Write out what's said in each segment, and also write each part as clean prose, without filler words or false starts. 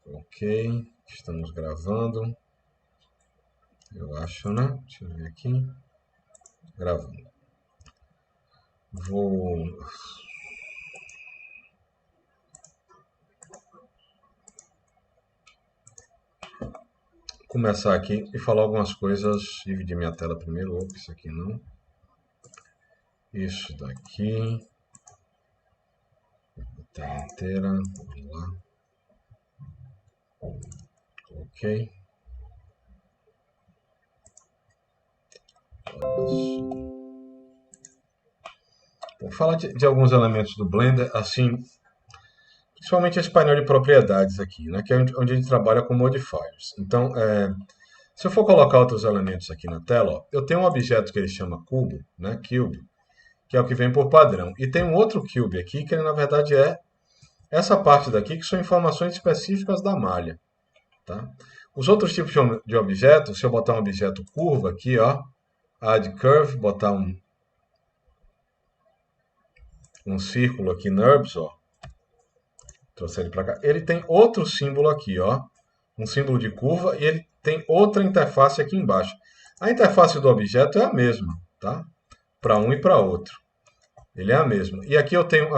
Ok, estamos gravando. Eu acho, né? Deixa eu ver aqui. Gravando. Vou começar aqui e falar algumas coisas. Dividir minha tela primeiro. Opa, isso aqui não. Isso daqui. Tela inteira. Vamos lá. Ok. Vou falar de alguns elementos do Blender, assim, principalmente esse painel de propriedades aqui, né, que é onde a gente trabalha com modifiers. Então, se eu for colocar outros elementos aqui na tela, ó, eu tenho um objeto que ele chama cubo, né, cube, que é o que vem por padrão. E tem um outro cube aqui, que ele, na verdade é essa parte daqui, que são informações específicas da malha. Tá? Os outros tipos de objetos, se eu botar um objeto curva aqui, ó, add curve, botar um círculo aqui, NURBS, ó, trouxe ele para cá, ele tem outro símbolo aqui, ó, um símbolo de curva, e ele tem outra interface aqui embaixo. A interface do objeto é a mesma, tá? Para um e para outro. Ele é a mesma. E aqui eu tenho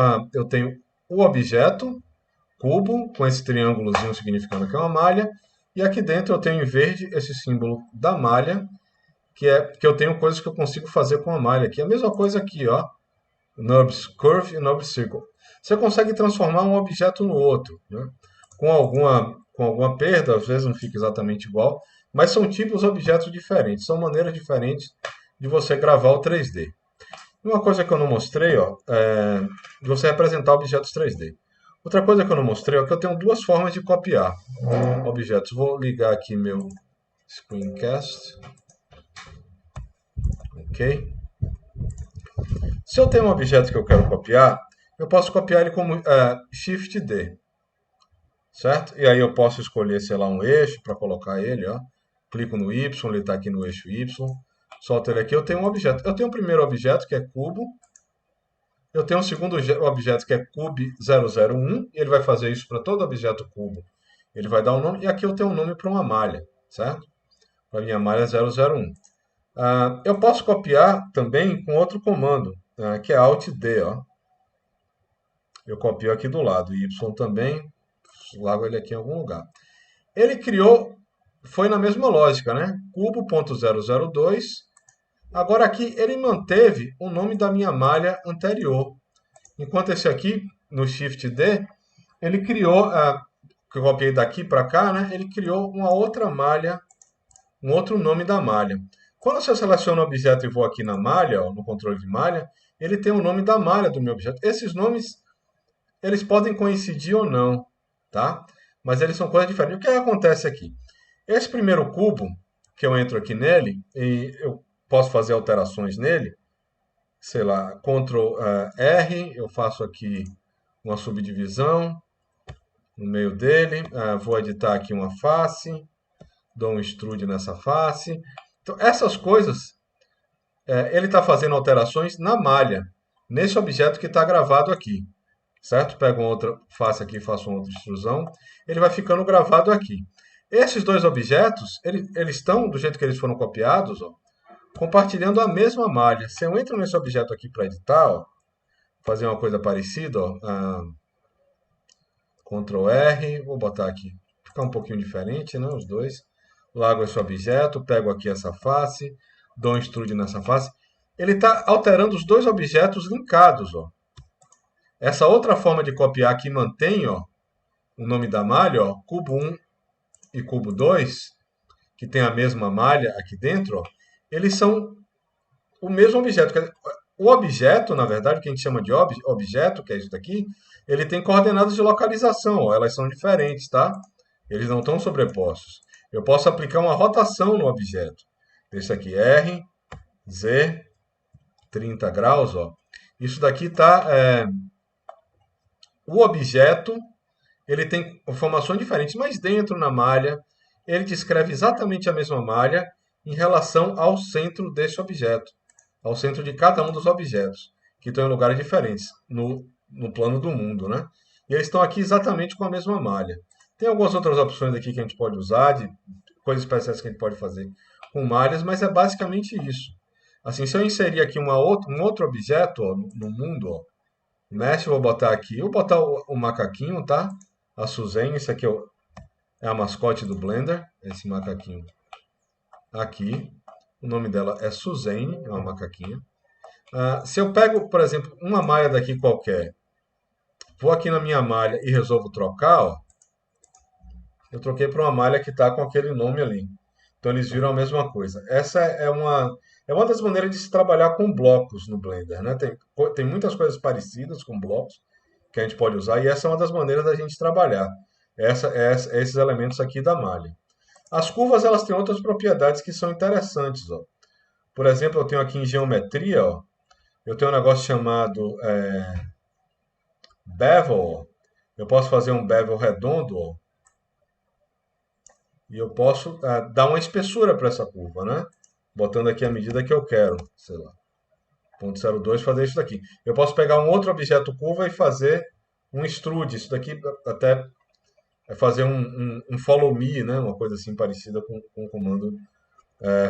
o objeto, cubo, com esse triângulozinho significando que é uma malha, e aqui dentro eu tenho em verde esse símbolo da malha, que é que eu tenho coisas que eu consigo fazer com a malha aqui. A mesma coisa aqui, ó, NURBS Curve e NURBS Circle. Você consegue transformar um objeto no outro, né? Com alguma perda, às vezes não fica exatamente igual, mas são tipos de objetos diferentes, são maneiras diferentes de você gravar o 3D. Uma coisa que eu não mostrei, ó, é de você representar objetos 3D. Outra coisa que eu não mostrei é que eu tenho duas formas de copiar objetos. Vou ligar aqui meu screencast. Ok? Se eu tenho um objeto que eu quero copiar, eu posso copiar ele como Shift D, certo? E aí eu posso escolher, sei lá, um eixo para colocar ele, ó. Clico no Y, ele está aqui no eixo Y. Solto ele aqui, eu tenho um objeto. Eu tenho o primeiro objeto, que é cubo. Eu tenho um segundo objeto, que é cube001. E ele vai fazer isso para todo objeto cubo. Ele vai dar um nome. E aqui eu tenho um nome para uma malha, certo? Para minha malha 001. Eu posso copiar também com outro comando, que é Alt D, ó. Eu copio aqui do lado, Y também, largo ele aqui em algum lugar. Ele criou, foi na mesma lógica, né? Cubo.002. Agora aqui ele manteve o nome da minha malha anterior. Enquanto esse aqui, no Shift D, ele criou, que eu copiei daqui para cá, né? Ele criou uma outra malha, um outro nome da malha. Quando você seleciona o objeto e vou aqui na malha, ó, no controle de malha, ele tem o nome da malha do meu objeto. Esses nomes, eles podem coincidir ou não, tá? Mas eles são coisas diferentes. O que acontece aqui? Esse primeiro cubo, que eu entro aqui nele, e eu posso fazer alterações nele, sei lá, Ctrl R, eu faço aqui uma subdivisão no meio dele, vou editar aqui uma face, dou um extrude nessa face. Então, essas coisas, ele está fazendo alterações na malha, nesse objeto que está gravado aqui, certo? Pego uma outra face aqui, faço uma outra extrusão, ele vai ficando gravado aqui. Esses dois objetos, eles estão, do jeito que eles foram copiados, ó, compartilhando a mesma malha. Se eu entro nesse objeto aqui para editar, ó, fazer uma coisa parecida, ó, Ctrl R, vou botar aqui, ficar um pouquinho diferente, né, os dois. Largo esse objeto, pego aqui essa face, dou um extrude nessa face. Ele está alterando os dois objetos linkados, ó. Essa outra forma de copiar que mantém, ó, o nome da malha, ó, cubo 1 e cubo 2, que tem a mesma malha aqui dentro, ó, eles são o mesmo objeto. O objeto, na verdade, que a gente chama de objeto, que é isso daqui, ele tem coordenadas de localização, ó, elas são diferentes, tá? Eles não estão sobrepostos. Eu posso aplicar uma rotação no objeto. Esse aqui, R, Z, 30 graus, ó. Isso daqui tá... o objeto, ele tem informações diferentes, mas dentro na malha, ele descreve exatamente a mesma malha em relação ao centro desse objeto, ao centro de cada um dos objetos, que estão em lugares diferentes, no plano do mundo, né? E eles estão aqui exatamente com a mesma malha. Tem algumas outras opções aqui que a gente pode usar, de coisas especiais que a gente pode fazer com malhas, mas é basicamente isso. Assim, se eu inserir aqui um outro objeto ó, no mundo, ó, mesh, eu vou botar aqui, eu vou botar o macaquinho, tá? A Suzane, esse aqui é a mascote do Blender, esse macaquinho aqui. O nome dela é Suzane, é uma macaquinha. Se eu pego, por exemplo, uma malha daqui qualquer, vou aqui na minha malha e resolvo trocar, ó, eu troquei para uma malha que está com aquele nome ali. Então eles viram a mesma coisa. Essa é uma das maneiras de se trabalhar com blocos no Blender, né? Tem muitas coisas parecidas com blocos que a gente pode usar e essa é uma das maneiras da gente trabalhar. Esses elementos aqui da malha. As curvas elas têm outras propriedades que são interessantes, ó. Por exemplo, eu tenho aqui em geometria, ó, eu tenho um negócio chamado bevel. Ó. Eu posso fazer um bevel redondo, ó, e eu posso dar uma espessura para essa curva, né? Botando aqui a medida que eu quero, sei lá, 0,02, fazer isso daqui. Eu posso pegar um outro objeto curva e fazer um extrude. Isso daqui até é fazer um follow me, né? Uma coisa assim parecida com o comando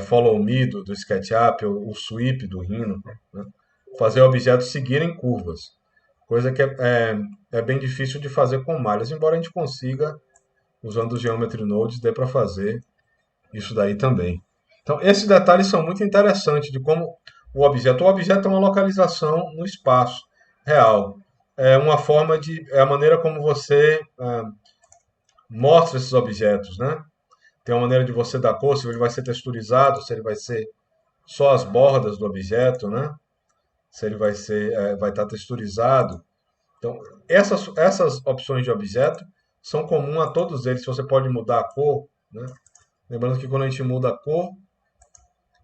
follow me do SketchUp, ou o sweep do Rhino, né? Fazer objetos seguirem curvas. Coisa que é bem difícil de fazer com malhas, embora a gente consiga, usando o Geometry Nodes, dê para fazer isso daí também. Então, esses detalhes são muito interessantes de como o objeto é uma localização no espaço real. É a maneira como você mostra esses objetos, né? Tem uma maneira de você dar cor, se ele vai ser texturizado, se ele vai ser só as bordas do objeto, né? Se ele vai estar texturizado. Então, essas opções de objeto são comuns a todos eles. Você pode mudar a cor, né? Lembrando que quando a gente muda a cor,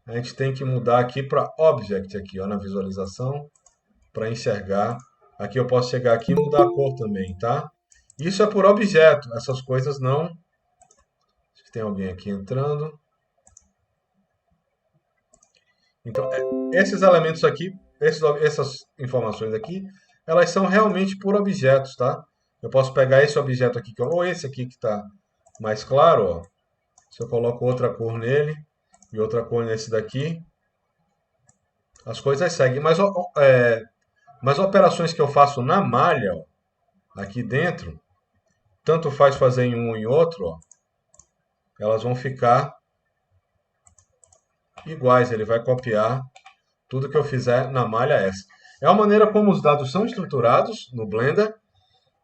a gente tem que mudar aqui para Object, aqui, ó, na visualização, para enxergar. Aqui eu posso chegar aqui e mudar a cor também, tá? Isso é por objeto, essas coisas não. Acho que tem alguém aqui entrando. Então, esses elementos aqui, essas informações aqui, elas são realmente por objetos, tá? Eu posso pegar esse objeto aqui, ou esse aqui que está mais claro, ó. Se eu coloco outra cor nele e outra cor nesse daqui, as coisas seguem. Mas operações que eu faço na malha, ó, aqui dentro, tanto faz fazer em um ou em outro, ó, elas vão ficar iguais. Ele vai copiar tudo que eu fizer na malha essa. É uma maneira como os dados são estruturados no Blender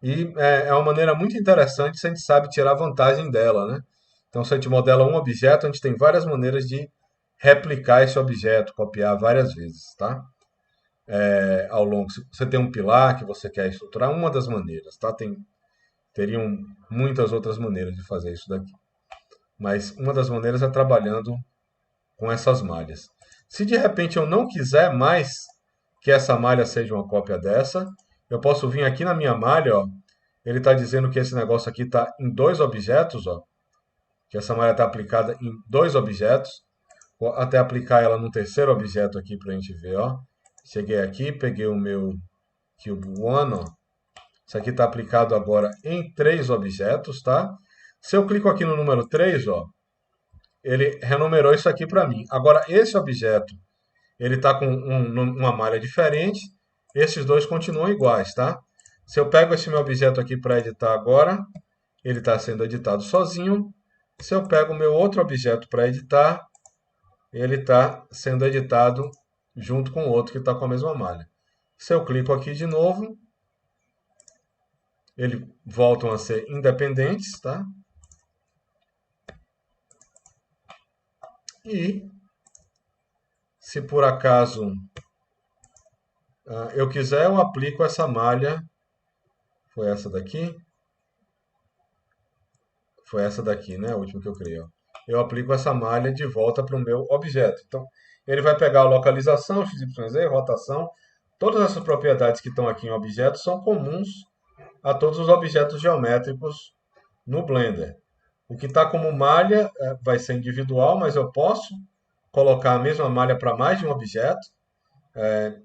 e é uma maneira muito interessante se a gente sabe tirar vantagem dela, né? Então, se a gente modela um objeto, a gente tem várias maneiras de replicar esse objeto, copiar várias vezes, tá? Ao longo, se você tem um pilar que você quer estruturar, uma das maneiras, tá? Teriam muitas outras maneiras de fazer isso daqui. Mas uma das maneiras é trabalhando com essas malhas. Se de repente eu não quiser mais que essa malha seja uma cópia dessa, eu posso vir aqui na minha malha, ó, ele está dizendo que esse negócio aqui está em dois objetos, ó, que essa malha está aplicada em dois objetos. Vou até aplicar ela no terceiro objeto aqui para a gente ver, ó. Cheguei aqui, peguei o meu Cube One, ó. Isso aqui está aplicado agora em três objetos, tá? Se eu clico aqui no número 3, ó, ele renumerou isso aqui para mim. Agora, esse objeto, ele está com uma malha diferente. Esses dois continuam iguais, tá? Se eu pego esse meu objeto aqui para editar agora, ele está sendo editado sozinho. Se eu pego o meu outro objeto para editar, ele está sendo editado junto com o outro que está com a mesma malha. Se eu clico aqui de novo, eles voltam a ser independentes, tá? E se por acaso eu quiser, eu aplico essa malha. Foi essa daqui? Foi essa daqui, né? A última que eu criei. Ó. Eu aplico essa malha de volta para o meu objeto. Então, ele vai pegar a localização, XYZ, rotação. Todas essas propriedades que estão aqui em objetos são comuns a todos os objetos geométricos no Blender. O que está como malha vai ser individual, mas eu posso colocar a mesma malha para mais de um objeto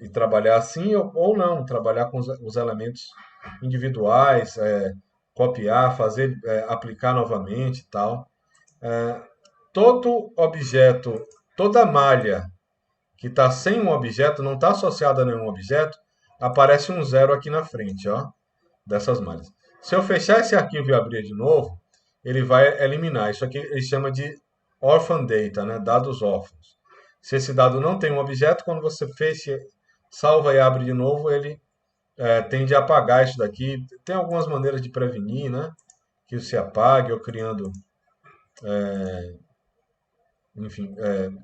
e trabalhar assim, ou não, trabalhar com os elementos individuais, copiar, fazer, aplicar novamente e tal. Todo objeto, toda malha que está sem um objeto, não está associada a nenhum objeto, aparece um zero aqui na frente, ó, dessas malhas. Se eu fechar esse arquivo e abrir de novo, ele vai eliminar. Isso aqui ele chama de orphan data, né? Dados órfãos. Se esse dado não tem um objeto, quando você fecha, salva e abre de novo, ele tende a apagar isso daqui. Tem algumas maneiras de prevenir, né? Que se apague ou criando, enfim,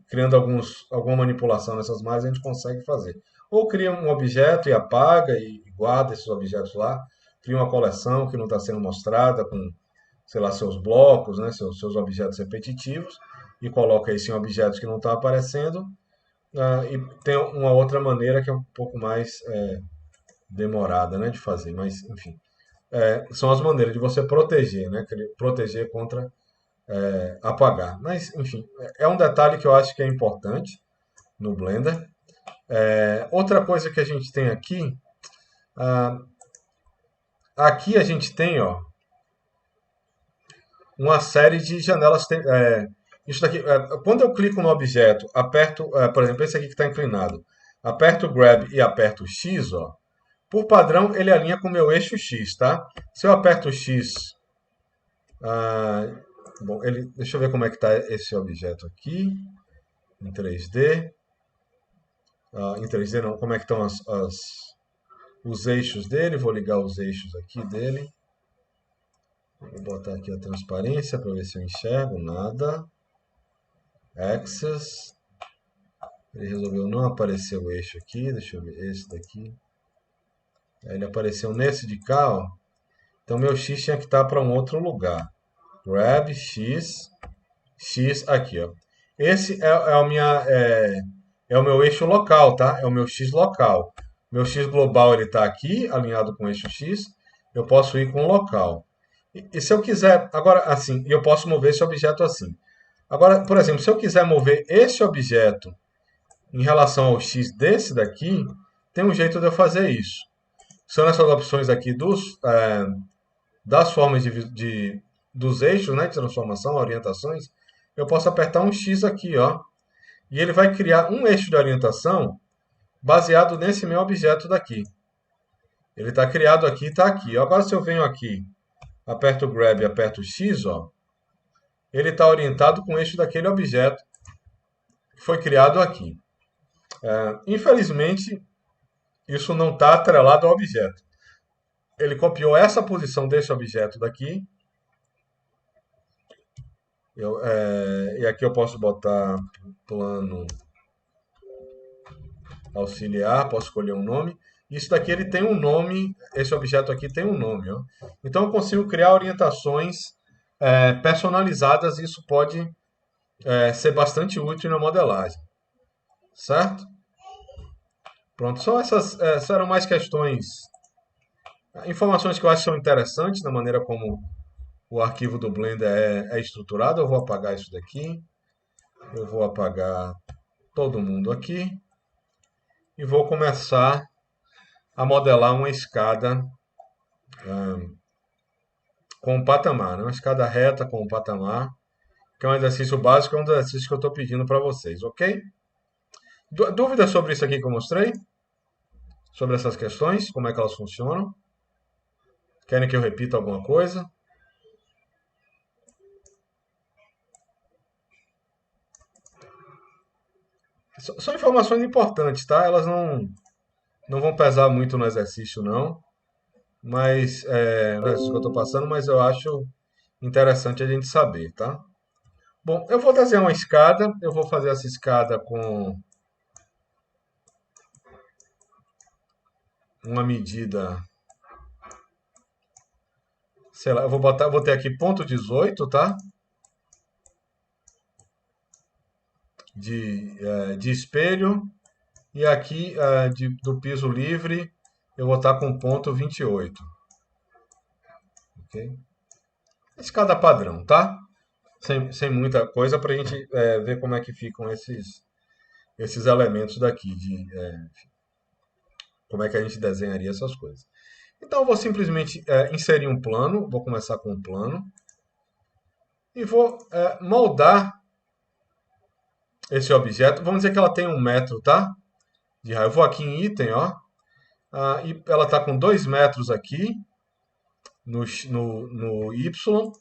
criando alguma manipulação nessas malhas, a gente consegue fazer. Ou cria um objeto e apaga e guarda esses objetos lá, cria uma coleção que não está sendo mostrada com, sei lá, seus blocos, né, seus objetos repetitivos, e coloca isso em objetos que não estão aparecendo. E tem uma outra maneira que é um pouco mais demorada, né, de fazer, mas enfim. São as maneiras de você proteger, né, proteger contra apagar. Mas, enfim, é um detalhe que eu acho que é importante no Blender. Outra coisa que a gente tem aqui, aqui a gente tem, ó, uma série de janelas. Isso daqui, quando eu clico no objeto, aperto, por exemplo, esse aqui que está inclinado, aperto o Grab e aperto o X, ó, por padrão ele alinha com o meu eixo X, tá? Se eu aperto o X, ah, bom, deixa eu ver como é que está esse objeto aqui, em 3D. Em 3D não, como é que estão os eixos dele, vou ligar os eixos aqui dele. Vou botar aqui a transparência para ver se eu enxergo, nada. Axis. Ele resolveu não aparecer o eixo aqui, deixa eu ver, esse daqui. Aí ele apareceu nesse de cá, ó. Então meu X tinha que estar para um outro lugar. Grab X, X aqui, ó. Esse é o meu eixo local, tá? É o meu X local. Meu X global ele está aqui, alinhado com o eixo X. Eu posso ir com o local. E se eu quiser, agora assim, eu posso mover esse objeto assim. Agora, por exemplo, se eu quiser mover esse objeto em relação ao X desse daqui, tem um jeito de eu fazer isso. São essas opções aqui das formas dos eixos, né, de transformação, orientações. Eu posso apertar um X aqui, ó, e ele vai criar um eixo de orientação baseado nesse meu objeto daqui. Ele está criado aqui e está aqui. Agora, se eu venho aqui, aperto o Grab e aperto o X, ó, ele está orientado com o eixo daquele objeto que foi criado aqui. Infelizmente, isso não está atrelado ao objeto. Ele copiou essa posição desse objeto daqui. E aqui eu posso botar plano auxiliar, posso escolher um nome. Isso daqui ele tem um nome, esse objeto aqui tem um nome. Ó. Então eu consigo criar orientações personalizadas e isso pode ser bastante útil na modelagem. Certo? Pronto, essas eram mais questões, informações que eu acho que são interessantes na maneira como o arquivo do Blender é estruturado. Eu vou apagar isso daqui. Eu vou apagar todo mundo aqui. E vou começar a modelar uma escada com um patamar, né? Uma escada reta com um patamar, que é um exercício básico, é um dos exercícios que eu estou pedindo para vocês, ok? Dúvidas sobre isso aqui que eu mostrei? Sobre essas questões, como é que elas funcionam? Querem que eu repita alguma coisa? São informações importantes, tá? Elas não vão pesar muito no exercício, não. Mas, no exercício que eu estou passando, mas eu acho interessante a gente saber, tá? Bom, eu vou desenhar uma escada. Eu vou fazer essa escada com uma medida, sei lá, vou ter aqui ponto 18, tá? De espelho. E aqui do piso livre eu vou estar com ponto 28. Ok? Escada padrão, tá? Sem muita coisa para a gente ver como é que ficam esses elementos daqui, como é que a gente desenharia essas coisas. Então, eu vou simplesmente inserir um plano, vou começar com um plano, e vou moldar esse objeto. Vamos dizer que ela tem 1 metro, tá? De raio. Eu vou aqui em item, ó, e ela está com 2 metros aqui no Y.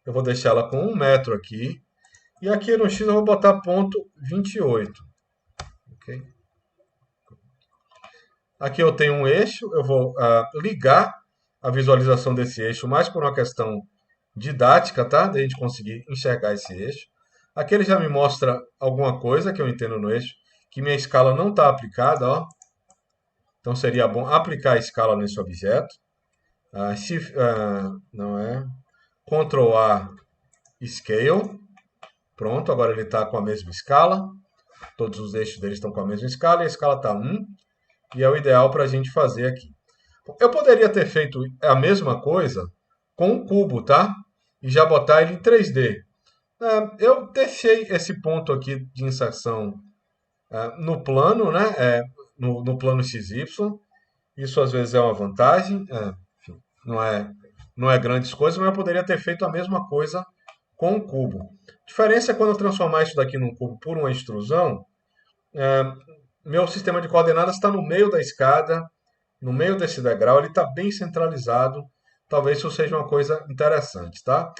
Eu vou deixar ela com 1 metro aqui. E aqui no X eu vou botar ponto 28. Ok? Aqui eu tenho um eixo, eu vou ligar a visualização desse eixo mais por uma questão didática, tá? Da gente conseguir enxergar esse eixo. Aqui ele já me mostra alguma coisa que eu entendo no eixo, que minha escala não está aplicada, ó. Então seria bom aplicar a escala nesse objeto. Não é. Ctrl A, Scale. Pronto, agora ele está com a mesma escala. Todos os eixos dele estão com a mesma escala e a escala está 1. E é o ideal para a gente fazer aqui. Eu poderia ter feito a mesma coisa com um cubo, tá? E já botar ele em 3D. Eu deixei esse ponto aqui de inserção no plano, né? No plano XY. Isso às vezes é uma vantagem. Enfim, não é grandes coisas, mas eu poderia ter feito a mesma coisa com um cubo. A diferença é quando eu transformar isso daqui num cubo por uma extrusão, meu sistema de coordenadas está no meio da escada, no meio desse degrau, ele está bem centralizado. Talvez isso seja uma coisa interessante, tá?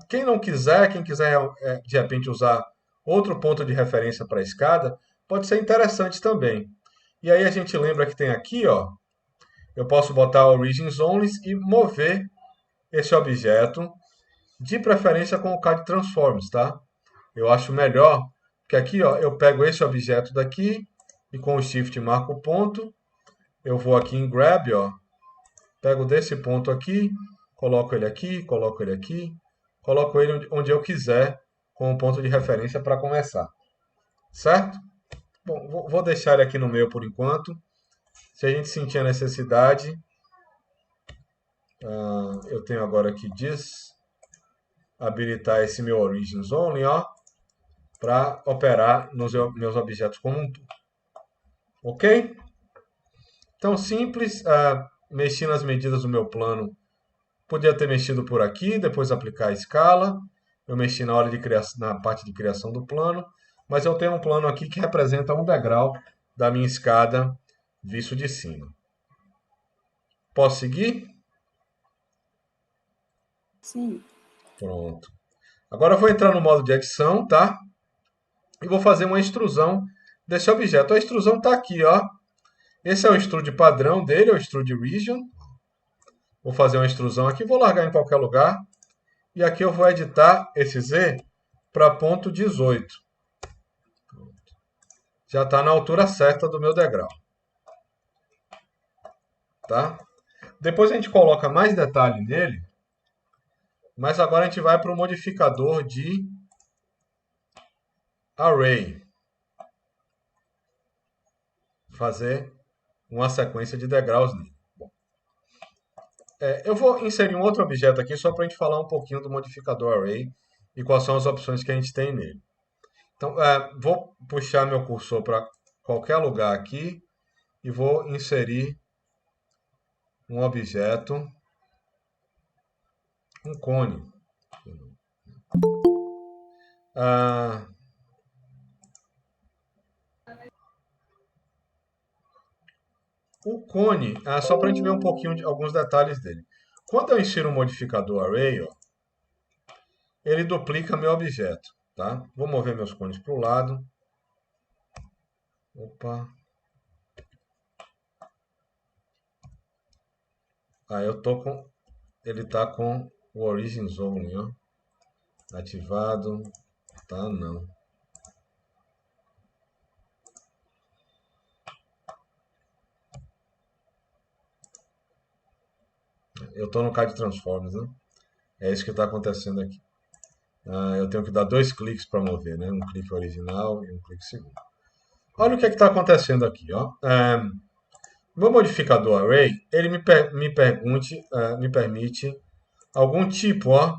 Quem não quiser, quem quiser de repente usar outro ponto de referência para a escada, pode ser interessante também. E aí a gente lembra que tem aqui, ó, eu posso botar Origins Only e mover esse objeto, de preferência com o CAD Transforms, tá? Eu acho melhor, porque aqui, ó, eu pego esse objeto daqui e com o Shift marco o ponto. Eu vou aqui em Grab, ó, pego desse ponto aqui, coloco ele aqui, coloco ele aqui, coloco ele onde eu quiser, com um ponto de referência para começar. Certo? Bom, vou deixar ele aqui no meio por enquanto. Se a gente sentir a necessidade, eu tenho agora aqui habilitar esse meu Origins Only, ó, para operar nos meus objetos como um todo. Ok? Então, simples, mexi nas medidas do meu plano. Podia ter mexido por aqui, depois aplicar a escala. Eu mexi na hora de criação, na parte de criação do plano, mas eu tenho um plano aqui que representa um degrau da minha escada visto de cima. Posso seguir? Sim. Pronto. Agora eu vou entrar no modo de edição, tá? E vou fazer uma extrusão desse objeto. A extrusão está aqui, ó. Esse é o extrude padrão dele, é o extrude region. Vou fazer uma extrusão aqui, vou largar em qualquer lugar. E aqui eu vou editar esse Z para ponto 18. Já está na altura certa do meu degrau. Tá? Depois a gente coloca mais detalhe nele, mas agora a gente vai para o modificador de Array. Fazer uma sequência de degraus nele. Eu vou inserir um outro objeto aqui só para a gente falar um pouquinho do modificador Array e quais são as opções que a gente tem nele. Então, vou puxar meu cursor para qualquer lugar aqui e vou inserir um objeto, um cone. O cone, só para a gente ver um pouquinho de alguns detalhes dele. Quando eu insiro um modificador Array, ó, ele duplica meu objeto. Tá? Vou mover meus cones para o lado. Opa. Eu tô com. Ele tá com o Origin Zone, ó. Ativado. Tá, não. Eu tô no CAD Transformers, né? É isso que está acontecendo aqui. Eu tenho que dar 2 cliques para mover, né? Um clique original e um clique segundo. Olha o que está acontecendo aqui, ó. Meu modificador Array, ele me permite algum tipo, ó,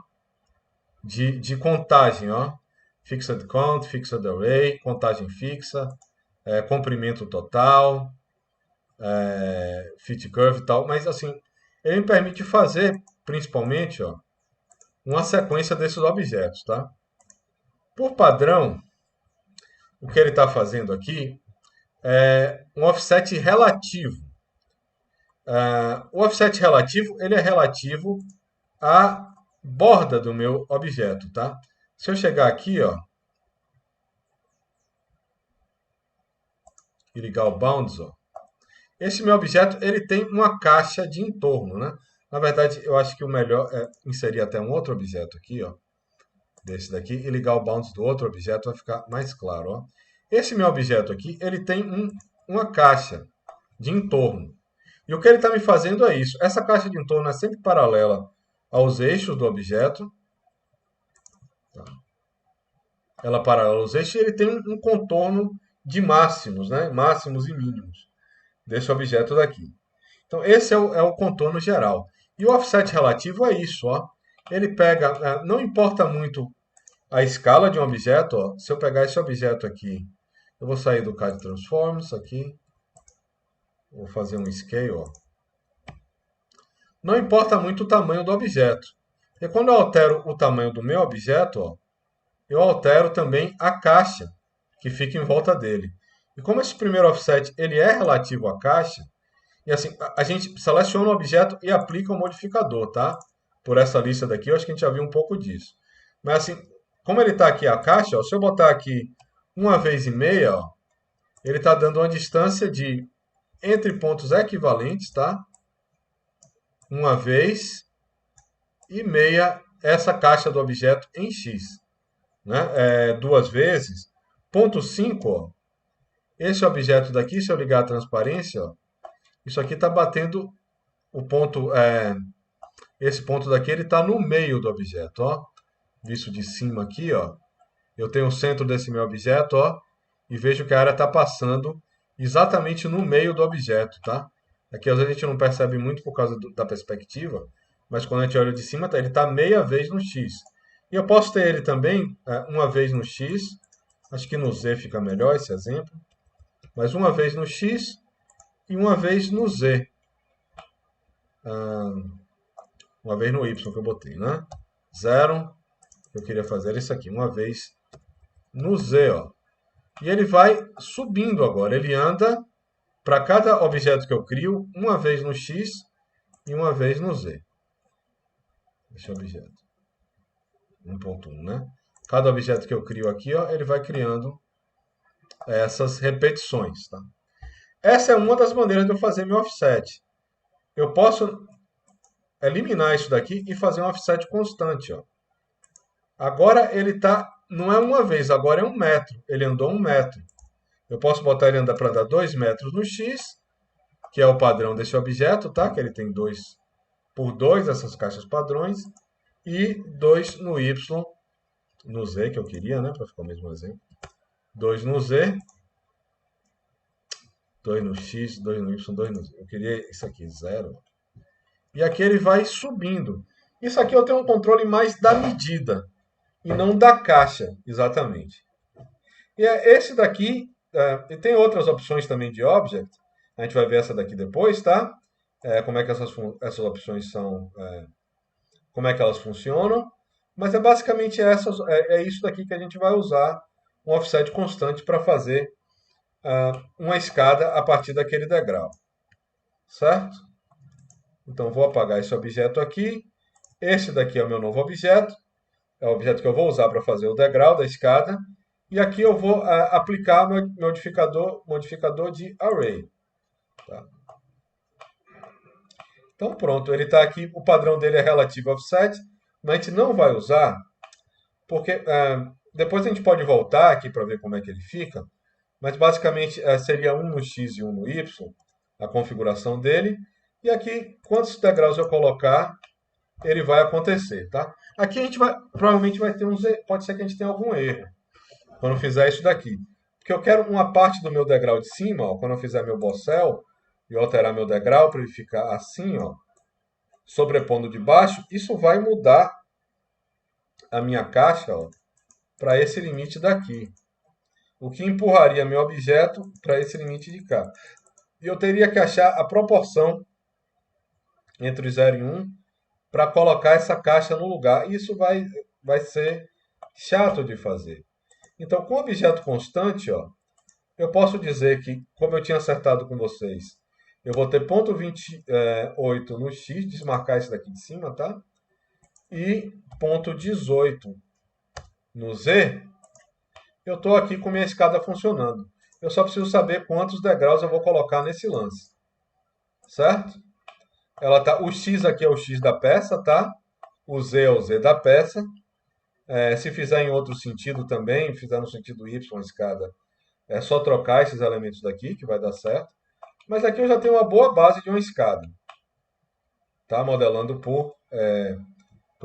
de contagem, ó. Fixed count, fixed array, contagem fixa, comprimento total, fit curve e tal. Mas assim, ele me permite fazer, principalmente, ó, uma sequência desses objetos, tá? Por padrão, o que ele está fazendo aqui é um offset relativo. O offset relativo, ele é relativo à borda do meu objeto, tá? Se eu chegar aqui, ó, e ligar o bounds, ó, esse meu objeto, ele tem uma caixa de entorno, né? Na verdade, eu acho que o melhor é inserir até um outro objeto aqui, ó, desse daqui, e ligar o bounds do outro objeto, vai ficar mais claro, ó. Esse meu objeto aqui, ele tem uma caixa de entorno. E o que ele está me fazendo é isso. Essa caixa de entorno é sempre paralela aos eixos do objeto. Tá? Ela é paralela aos eixos e ele tem um contorno de máximos, né? Máximos e mínimos desse objeto daqui. Então, esse é o contorno geral. E o offset relativo é isso, ó. Ele pega, não importa muito a escala de um objeto, ó. Se eu pegar esse objeto aqui, eu vou sair do CAD Transforms aqui, vou fazer um scale, ó. Não importa muito o tamanho do objeto. E quando eu altero o tamanho do meu objeto, ó, eu altero também a caixa que fica em volta dele. E como esse primeiro offset ele é relativo à caixa, e assim, a gente seleciona o objeto e aplica o modificador, tá? Por essa lista daqui, eu acho que a gente já viu um pouco disso. Mas assim, como ele está aqui a caixa, ó, se eu botar aqui 1,5, ó, ele está dando uma distância de entre pontos equivalentes, tá? 1,5 essa caixa do objeto em x, né? 2 vezes. Ponto 5, ó, esse objeto daqui, se eu ligar a transparência, ó, isso aqui está batendo o ponto, esse ponto daqui, ele está no meio do objeto, ó. Visto de cima aqui, ó, eu tenho o centro desse meu objeto, ó, e vejo que a área está passando exatamente no meio do objeto, tá? Aqui às vezes a gente não percebe muito por causa da perspectiva, mas quando a gente olha de cima, ele está meia vez no x. E eu posso ter ele também uma vez no x, acho que no z fica melhor esse exemplo, mas uma vez no x e uma vez no z. Uma vez no y que eu botei, né? 0, eu queria fazer isso aqui, uma vez no z, ó. E ele vai subindo agora, ele anda para cada objeto que eu crio, uma vez no x e uma vez no z. Esse objeto. 1.1, né? Cada objeto que eu crio aqui, ó, ele vai criando essas repetições, tá? Essa é uma das maneiras de eu fazer meu offset. Eu posso eliminar isso daqui e fazer um offset constante, ó. Agora ele tá, não é uma vez, agora é 1 metro. Ele andou 1 metro. Eu posso botar ele para andar 2 metros no x, que é o padrão desse objeto, tá? Que ele tem 2 por 2, essas caixas padrões, e 2 no y, no z, que eu queria, né? Para ficar o mesmo exemplo. 2 no z, 2 no x, 2 no y, 2 no z. Eu queria isso aqui, 0. E aqui ele vai subindo. Isso aqui eu tenho um controle mais da medida e não da caixa, exatamente. E esse daqui, e tem outras opções também de object, a gente vai ver essa daqui depois, tá? Como é que essas opções são, como é que elas funcionam, mas é basicamente isso daqui que a gente vai usar um offset constante para fazer uma escada a partir daquele degrau, certo? Então vou apagar esse objeto aqui, esse daqui é o meu novo objeto, é o objeto que eu vou usar para fazer o degrau da escada, e aqui eu vou aplicar meu modificador de array. Tá? Então pronto, ele está aqui, o padrão dele é relativo offset, mas a gente não vai usar, porque depois a gente pode voltar aqui para ver como é que ele fica, mas basicamente seria 1 no x e 1 no y, a configuração dele, e aqui, quantos degraus eu colocar, ele vai acontecer, tá? Aqui a gente provavelmente vai ter pode ser que a gente tenha algum erro, quando eu fizer isso daqui. Porque eu quero uma parte do meu degrau de cima, ó, quando eu fizer meu bossel, e alterar meu degrau para ele ficar assim, ó, sobrepondo de baixo, isso vai mudar a minha caixa para esse limite daqui. O que empurraria meu objeto para esse limite de cá. E eu teria que achar a proporção entre o 0 e 1, para colocar essa caixa no lugar. Isso vai ser chato de fazer. Então, com objeto constante, ó, eu posso dizer que, como eu tinha acertado com vocês, eu vou ter ponto 28 no X, desmarcar esse daqui de cima, tá? E ponto 18 no Z, eu estou aqui com minha escada funcionando. Eu só preciso saber quantos degraus eu vou colocar nesse lance, certo? O X aqui é o X da peça, tá? O Z é o Z da peça. Se fizer em outro sentido também, fizer no sentido Y a escada, é só trocar esses elementos daqui que vai dar certo. Mas aqui eu já tenho uma boa base de uma escada, tá? Modelando por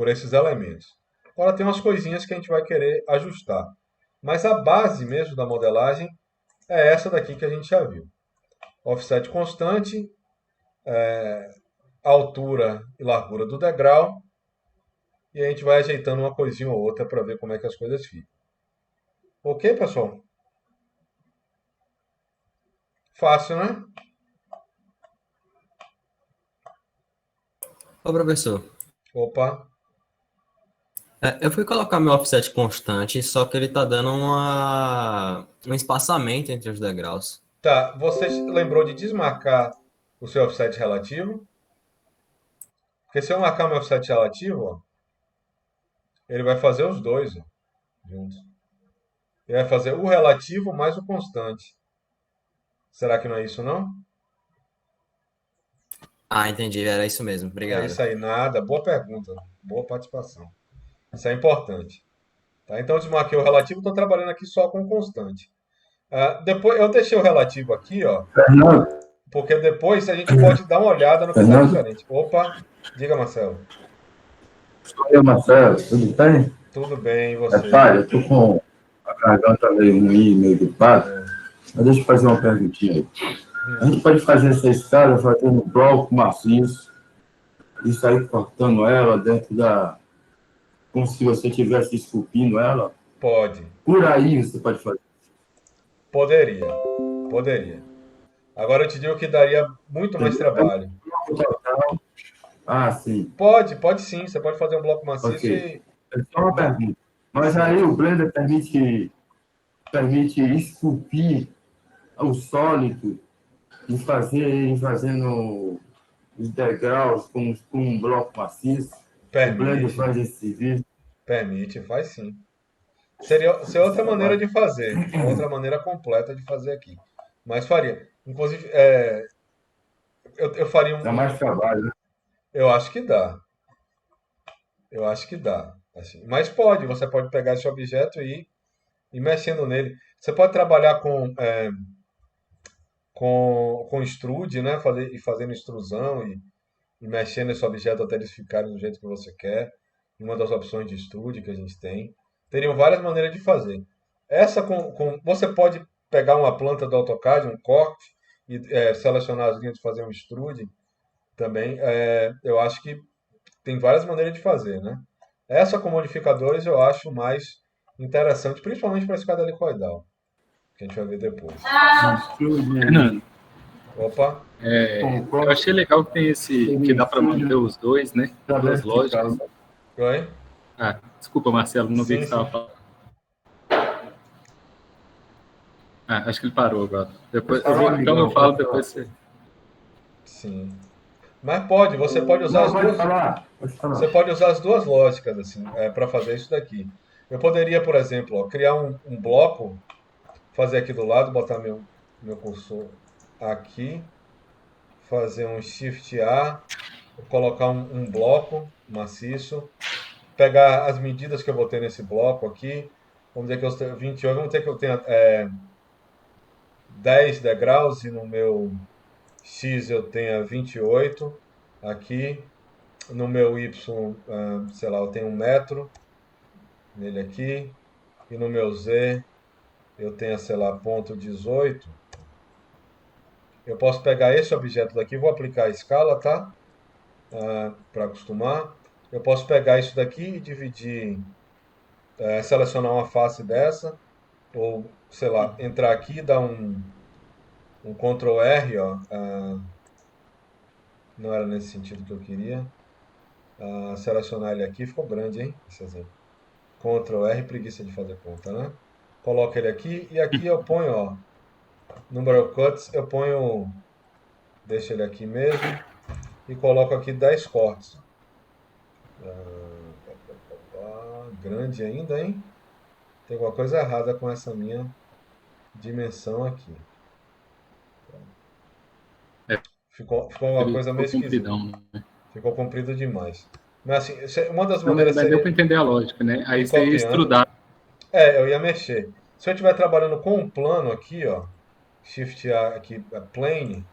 esses elementos. Agora tem umas coisinhas que a gente vai querer ajustar. Mas a base mesmo da modelagem é essa daqui que a gente já viu. Offset constante, altura e largura do degrau. E a gente vai ajeitando uma coisinha ou outra para ver como é que as coisas ficam. Ok, pessoal? Fácil, né? Ô, professor, Opa. eu fui colocar meu offset constante, só que ele tá dando um espaçamento entre os degraus. Tá, você lembrou de desmarcar o seu offset relativo? Porque se eu marcar meu offset relativo, ó, ele vai fazer os dois ó, juntos. Ele vai fazer o relativo mais o constante. Será que não é isso, não? Ah, entendi, era isso mesmo, É obrigado. isso aí, nada. Boa pergunta. Boa participação. Isso é importante. Tá? Então, eu desmarquei o relativo, estou trabalhando aqui só com o constante. Depois, eu deixei o relativo aqui, ó, Fernando, porque depois a gente pode dar uma olhada no que está Fernando, diferente. Opa, diga, Marcelo. sou eu, Marcelo, tudo bem? Tudo bem, e você? Pai, eu tô com a garganta meio ruim, meio gripada, Oh, mas deixa eu fazer uma perguntinha aí. A hum, gente pode fazer essa escada fazendo bloco maciço e sair cortando ela dentro da... como se você estivesse esculpindo ela? pode. Por aí você pode fazer. Poderia. Poderia. Agora eu te digo que daria muito mais Entendeu? É um trabalho. bloco total. Ah, sim. Pode sim. Você pode fazer um bloco maciço Ok. e. É só uma vo- pergunta. Mas Sim. aí o Blender permite esculpir o sólido e fazendo os degraus com um bloco maciço. O Blender Permite. faz esse serviço, Permite, faz sim. Seria esse outra maneira trabalho. de fazer. Outra maneira completa de fazer aqui. Mas faria. Inclusive, eu faria Dá mais trabalho, né? Eu acho que dá. Eu acho que dá. Assim. Mas pode, você pode pegar esse objeto e ir mexendo nele. Você pode trabalhar com extrude, né? Fazendo extrusão e mexendo nesse objeto até eles ficarem do jeito que você quer. Uma das opções de extrude que a gente tem. Teriam várias maneiras de fazer. Você pode pegar uma planta do AutoCAD, um corte, e selecionar as linhas de fazer um extrude também. Eu acho que tem várias maneiras de fazer, né? Essa com modificadores eu acho mais interessante, principalmente para a escada helicoidal, que a gente vai ver depois. Extrude, Fernando, Opa, eu concordo, achei legal que tem esse, que seria dá para manter extrude os dois, né? da Duas vertical. lógicas. oi? Ah, desculpa, Marcelo, não vi que Sim, você estava sim, falando. Ah, acho que ele parou agora. Pode Depois, falar, então eu amigão, falo pode falar. depois você. sim. Mas você pode usar Não, as pode duas, falar, pode você falar. pode usar as duas lógicas assim, para fazer isso daqui. Eu poderia, por exemplo, ó, criar um bloco, fazer aqui do lado, botar meu cursor aqui, fazer um Shift A, colocar um bloco maciço, pegar as medidas que eu botei nesse bloco aqui. Vamos dizer que eu tenho 28, vamos dizer que eu tenho 10 degraus e no meu X eu tenho 28 aqui. No meu Y, sei lá, eu tenho 1 metro nele aqui. E no meu Z eu tenho, sei lá, ponto 18. Eu posso pegar esse objeto daqui, vou aplicar a escala, tá? Para acostumar. Eu posso pegar isso daqui e dividir, selecionar uma face dessa, ou, sei lá, entrar aqui e dar um Ctrl R, ó, Não era nesse sentido que eu queria. Selecionar ele aqui, ficou grande, hein? Esse exemplo. Ctrl R, preguiça de fazer conta, né? Coloco ele aqui e aqui eu ponho, ó, number of cuts, eu ponho, deixo ele aqui mesmo e coloco aqui 10 cortes. Grande ainda, hein? Tem alguma coisa errada com essa minha dimensão aqui. É, Ficou uma ele coisa meio ficou esquisita. compridão, né? Ficou comprido demais. Mas assim, uma das Não, mas maneiras deu seria para entender a lógica, né? Aí ir você ia copiando. estrudar. Eu ia mexer. Se eu estiver trabalhando com um plano aqui, ó, Shift A aqui, plane,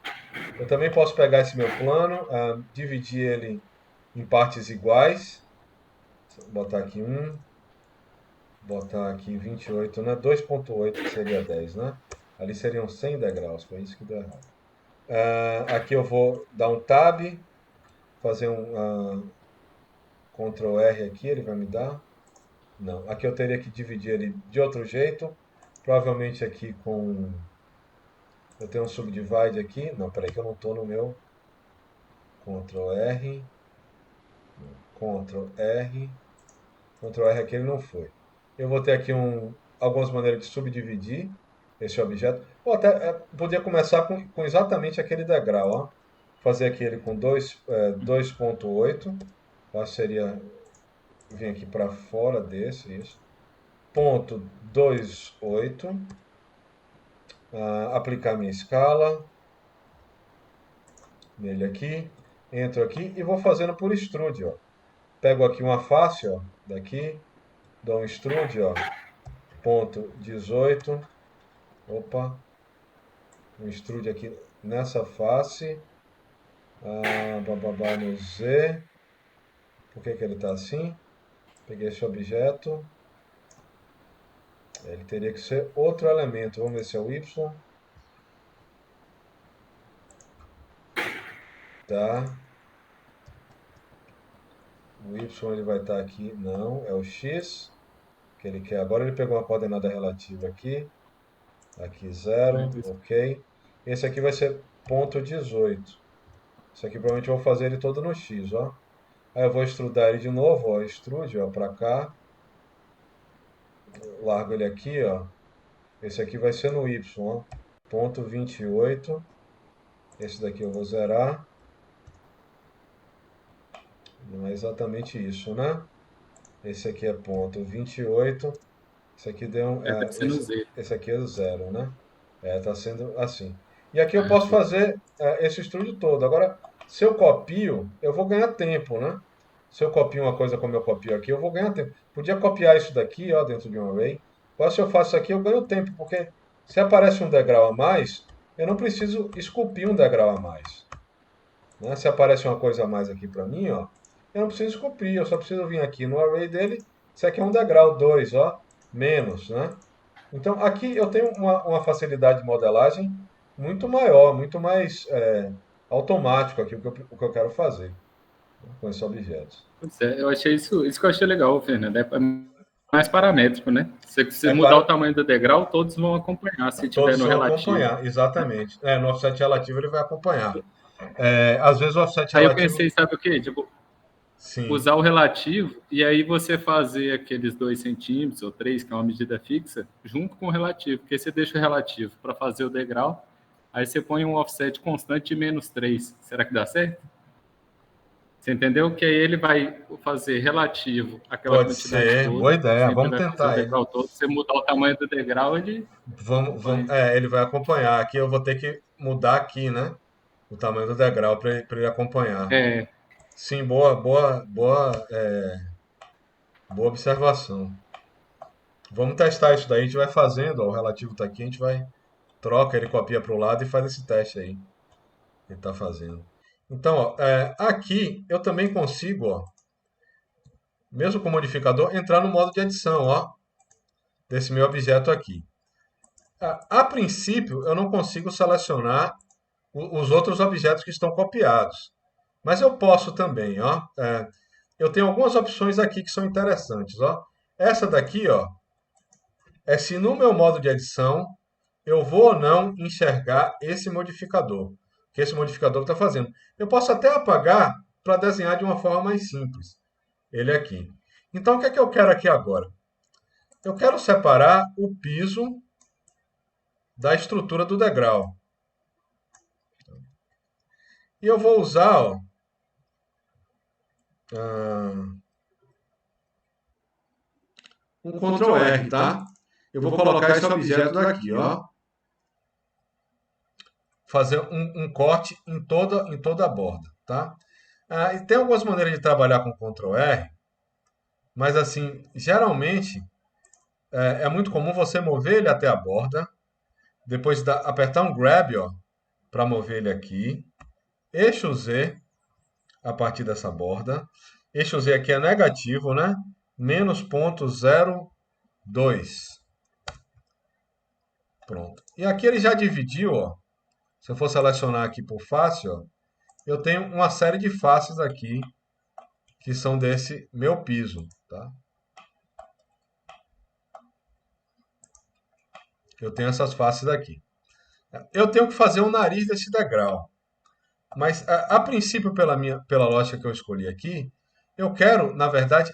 eu também posso pegar esse meu plano, dividir ele em partes iguais. Botar aqui botar aqui 28, né? 2,8 que seria 10, né? Ali seriam 100 degraus, foi isso que deu errado. Aqui eu vou dar um Tab, fazer um Ctrl R aqui, ele vai me dar. Não, aqui eu teria que dividir ele de outro jeito. Provavelmente aqui com. Eu tenho um subdivide aqui. Não, peraí que eu não estou no meu. Ctrl R. Ctrl R. Ctrl R aqui ele não foi. Eu vou ter aqui algumas maneiras de subdividir esse objeto. Ou até podia começar com exatamente aquele degrau, ó. Fazer aqui ele com 2,8. Acho que seria vir aqui para fora desse, isso. Ponto 2,8. Aplicar minha escala nele aqui. Entro aqui e vou fazendo por extrude, ó. Pego aqui uma face, ó, daqui. Dou um extrude, ó. Ponto 18. Opa. Um extrude aqui nessa face. Bababá no Z. Por que ele está assim? Peguei esse objeto. Ele teria que ser outro elemento. Vamos ver se é o Y. Tá. O Y ele vai estar aqui. Não, é o X que ele quer. Agora ele pegou uma coordenada relativa aqui. Aqui 0, ok. Esse aqui vai ser ponto 18. Isso aqui provavelmente eu vou fazer ele todo no X, ó. Aí eu vou extrudar ele de novo, ó. Extrude, ó, pra cá. Largo ele aqui, ó. Esse aqui vai ser no Y, ó. Ponto 28. Esse daqui eu vou zerar. Não é exatamente isso, né? Esse aqui é ponto 28. Esse aqui deu um. Deve ser no Z. Esse aqui é 0, né? Tá sendo assim. E aqui eu posso fazer esse extrude todo. Agora, se eu copio, eu vou ganhar tempo, né? Se eu copio uma coisa como eu copio aqui, eu vou ganhar tempo. Podia copiar isso daqui, ó, dentro de um array. Agora, se eu faço isso aqui, eu ganho tempo, porque se aparece um degrau a mais, eu não preciso esculpir um degrau a mais. Né? Se aparece uma coisa a mais aqui para mim, ó, eu não preciso esculpir, eu só preciso vir aqui no array dele. Isso aqui é um degrau 2, ó, menos, né? Então, aqui eu tenho uma facilidade de modelagem muito maior, muito mais automático aqui o que eu quero fazer com esses objetos. Pois é, eu achei isso que eu achei legal, Fernando. É mais paramétrico, né? Se você mudar o tamanho do degrau, todos vão acompanhar, se tiver no relativo. Acompanhar, exatamente. No offset relativo ele vai acompanhar. Às vezes o offset Aí relativo... eu pensei, sabe o quê? Tipo, Sim. Usar o relativo e aí você fazer aqueles 2 centímetros ou 3, que é uma medida fixa, junto com o relativo, porque você deixa o relativo para fazer o degrau, aí você põe um offset constante de -3. Será que dá certo? Você entendeu? Que aí ele vai fazer relativo aquela Pode quantidade ser, toda. boa ideia. Sempre Vamos vai fazer o tentar ele. degrau todo. Se você mudar o tamanho do degrau, ele ele vai acompanhar. Aqui eu vou ter que mudar aqui, né? O tamanho do degrau para ele acompanhar. Sim, boa observação. Vamos testar isso daí. A gente vai fazendo, ó, o relativo está aqui, a gente vai troca, ele copia para o lado e faz esse teste aí. Ele está fazendo. Então, ó, aqui eu também consigo, ó, mesmo com o modificador, entrar no modo de edição, ó, desse meu objeto aqui. A princípio, eu não consigo selecionar os outros objetos que estão copiados. Mas eu posso também, ó. Eu tenho algumas opções aqui que são interessantes, ó. Essa daqui, ó, é se no meu modo de edição eu vou ou não enxergar esse modificador. que esse modificador está fazendo. Eu posso até apagar para desenhar de uma forma mais simples. Ele aqui. Então, o que é que eu quero aqui agora? Eu quero separar o piso da estrutura do degrau. E eu vou usar, ó, um Ctrl R, tá? Eu vou colocar esse objeto daqui, ó. Fazer um corte em toda a borda, tá? E tem algumas maneiras de trabalhar com Ctrl R, mas assim, geralmente é muito comum você mover ele até a borda, depois apertar um Grab, ó, para mover ele aqui, eixo Z a partir dessa borda, eixo Z aqui é negativo, né? Menos 0,02. Pronto. E aqui ele já dividiu, ó. Se eu for selecionar aqui por face, ó, eu tenho uma série de faces aqui que são desse meu piso, tá? Eu tenho essas faces aqui. Eu tenho que fazer o nariz desse degrau. Mas, a princípio, pela lógica que eu escolhi aqui, eu quero, na verdade,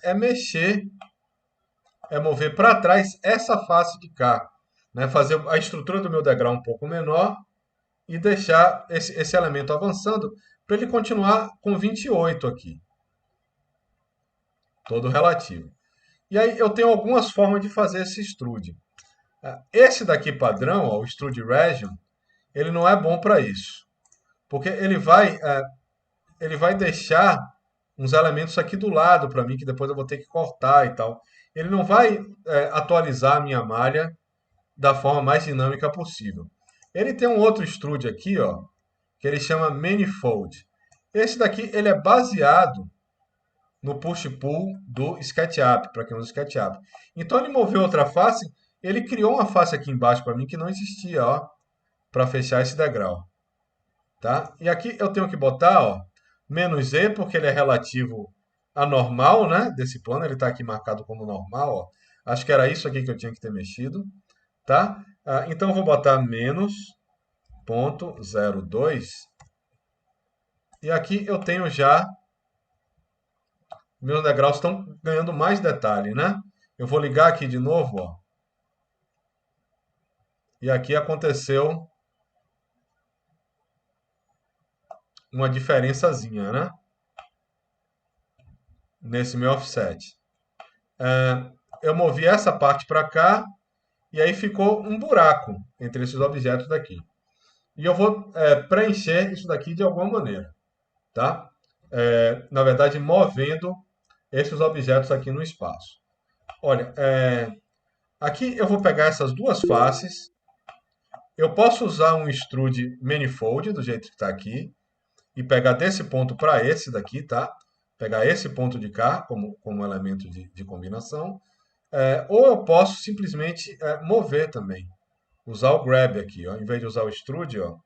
mover para trás essa face de cá. Né? Fazer a estrutura do meu degrau um pouco menor e deixar esse elemento avançando para ele continuar com 28 aqui. Todo relativo. E aí eu tenho algumas formas de fazer esse extrude. Esse daqui padrão, ó, o Extrude Region, ele não é bom para isso. Porque ele vai deixar uns elementos aqui do lado para mim, que depois eu vou ter que cortar e tal. Ele não vai atualizar a minha malha da forma mais dinâmica possível. Ele tem um outro extrude aqui, ó, que ele chama Manifold. Esse daqui ele é baseado no push-pull do SketchUp, para quem usa SketchUp. Então ele moveu outra face, ele criou uma face aqui embaixo para mim que não existia, ó, para fechar esse degrau. Tá? E aqui eu tenho que botar, ó, menos E, porque ele é relativo a normal, né, desse plano, ele está aqui marcado como normal, ó. Acho que era isso aqui que eu tinha que ter mexido, tá? Então eu vou botar menos 0,02 e aqui eu tenho já meus degraus estão ganhando mais detalhe, né? Eu vou ligar aqui de novo, ó. E aqui aconteceu uma diferençazinha, né? Nesse meu offset. Eu movi essa parte para cá e aí ficou um buraco entre esses objetos daqui. E eu vou preencher isso daqui de alguma maneira, tá? Na verdade, movendo esses objetos aqui no espaço. Olha, aqui eu vou pegar essas duas faces. Eu posso usar um extrude manifold, do jeito que está aqui, e pegar desse ponto para esse daqui, tá? Pegar esse ponto de cá como elemento de combinação. Ou eu posso simplesmente mover também. Usar o grab aqui, ó. Em vez de usar o extrude, ó,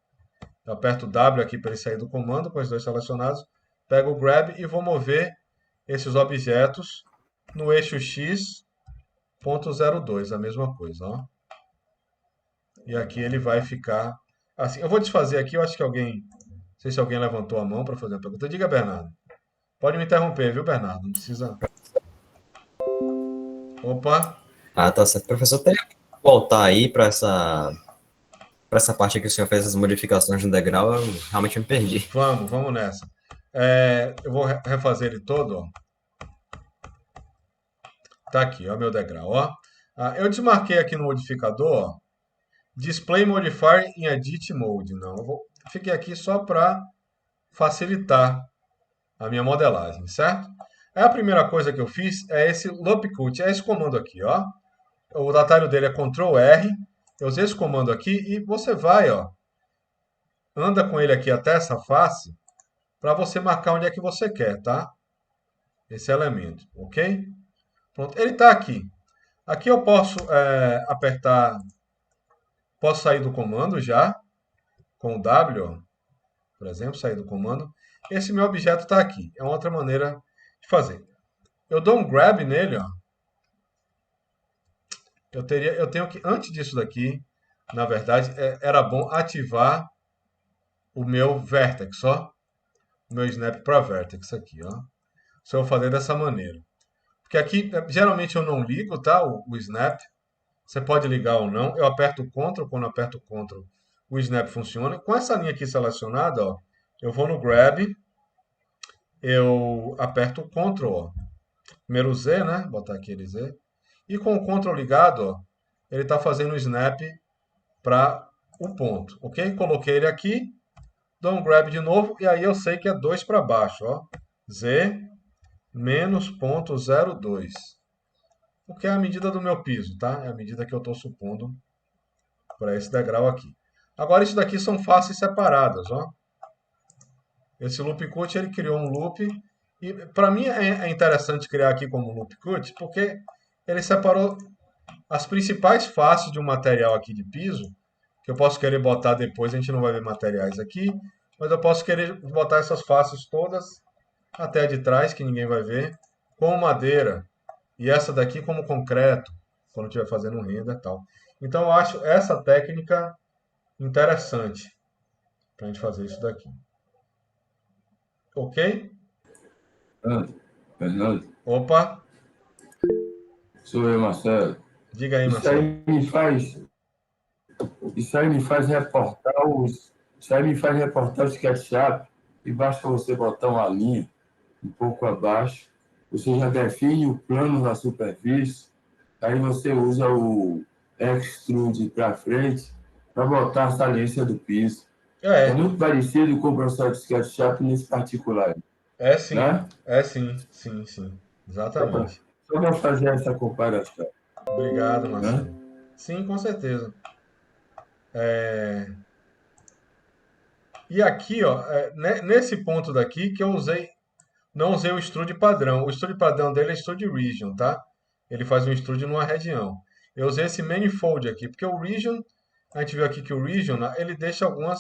eu aperto W aqui para ele sair do comando com os dois selecionados. Pego o grab e vou mover esses objetos no eixo x.02, a mesma coisa, ó. E aqui ele vai ficar assim. Eu vou desfazer aqui, eu acho que alguém, não sei se alguém levantou a mão para fazer a pergunta. Diga, Bernardo. Pode me interromper, viu, Bernardo? Não precisa. Opa! Tá certo. Professor, teria que voltar aí para essa parte que o senhor fez as modificações no degrau, eu realmente me perdi. Vamos nessa. Eu vou refazer ele todo, ó. Tá aqui, ó, meu degrau, ó. Eu desmarquei aqui no modificador, ó, Display Modifier in Edit Mode. Não, fiquei aqui só para facilitar a minha modelagem, certo? Aí a primeira coisa que eu fiz é esse Loop Cut, é esse comando aqui, ó. O atalho dele é Ctrl R. Eu usei esse comando aqui e você vai, ó, anda com ele aqui até essa face para você marcar onde é que você quer, tá? Esse elemento, ok? Pronto, ele está aqui. Aqui eu posso apertar, posso sair do comando já, com o W, ó, por exemplo, sair do comando. Esse meu objeto está aqui. É uma outra maneira de fazer. Eu dou um grab nele, ó. Eu tenho que, antes disso daqui, na verdade, era bom ativar o meu vertex, ó. O meu snap para vertex aqui, ó. Se eu fazer dessa maneira. Porque aqui, geralmente eu não ligo, tá? O snap. Você pode ligar ou não. Eu aperto o Ctrl, quando eu aperto o Ctrl, o snap funciona. Com essa linha aqui selecionada, ó, eu vou no grab, eu aperto o Ctrl, ó. Primeiro Z, né? Botar aquele Z. E com o Ctrl ligado, ó, ele está fazendo o snap para o ponto, ok? Coloquei ele aqui, dou um grab de novo e aí eu sei que é 2 para baixo, ó. Z menos 0,02. Porque é a medida do meu piso, tá? É a medida que eu estou supondo para esse degrau aqui. Agora, isso daqui são faces separadas, ó. Esse loop cut, ele criou um loop. E para mim é interessante criar aqui como loop cut, porque ele separou as principais faces de um material aqui de piso, que eu posso querer botar depois, a gente não vai ver materiais aqui, mas eu posso querer botar essas faces todas até a de trás, que ninguém vai ver, com madeira. E essa daqui como concreto, quando estiver fazendo renda e tal. Então eu acho essa técnica interessante para a gente fazer isso daqui. Ok? Fernando, Opa, sou eu, Marcelo. diga aí, Isso Marcelo. aí me faz, isso aí me faz reportar os, isso aí me faz reportar o SketchUp e basta você botar uma linha um pouco abaixo, você já define o plano da superfície, aí você usa o extrude para frente para botar a saliência do piso. É É, muito parecido com o processo de SketchUp nesse particular, é sim, né? é sim, sim, sim, exatamente. Só para fazer essa comparação, Obrigado, né? Marcelo. Sim, com certeza. E aqui, ó, nesse ponto daqui que eu usei, não usei o extrude padrão. O extrude padrão dele é extrude region, tá? Ele faz um extrude numa região. Eu usei esse manifold aqui, porque o region, a gente viu aqui que o region, ele deixa algumas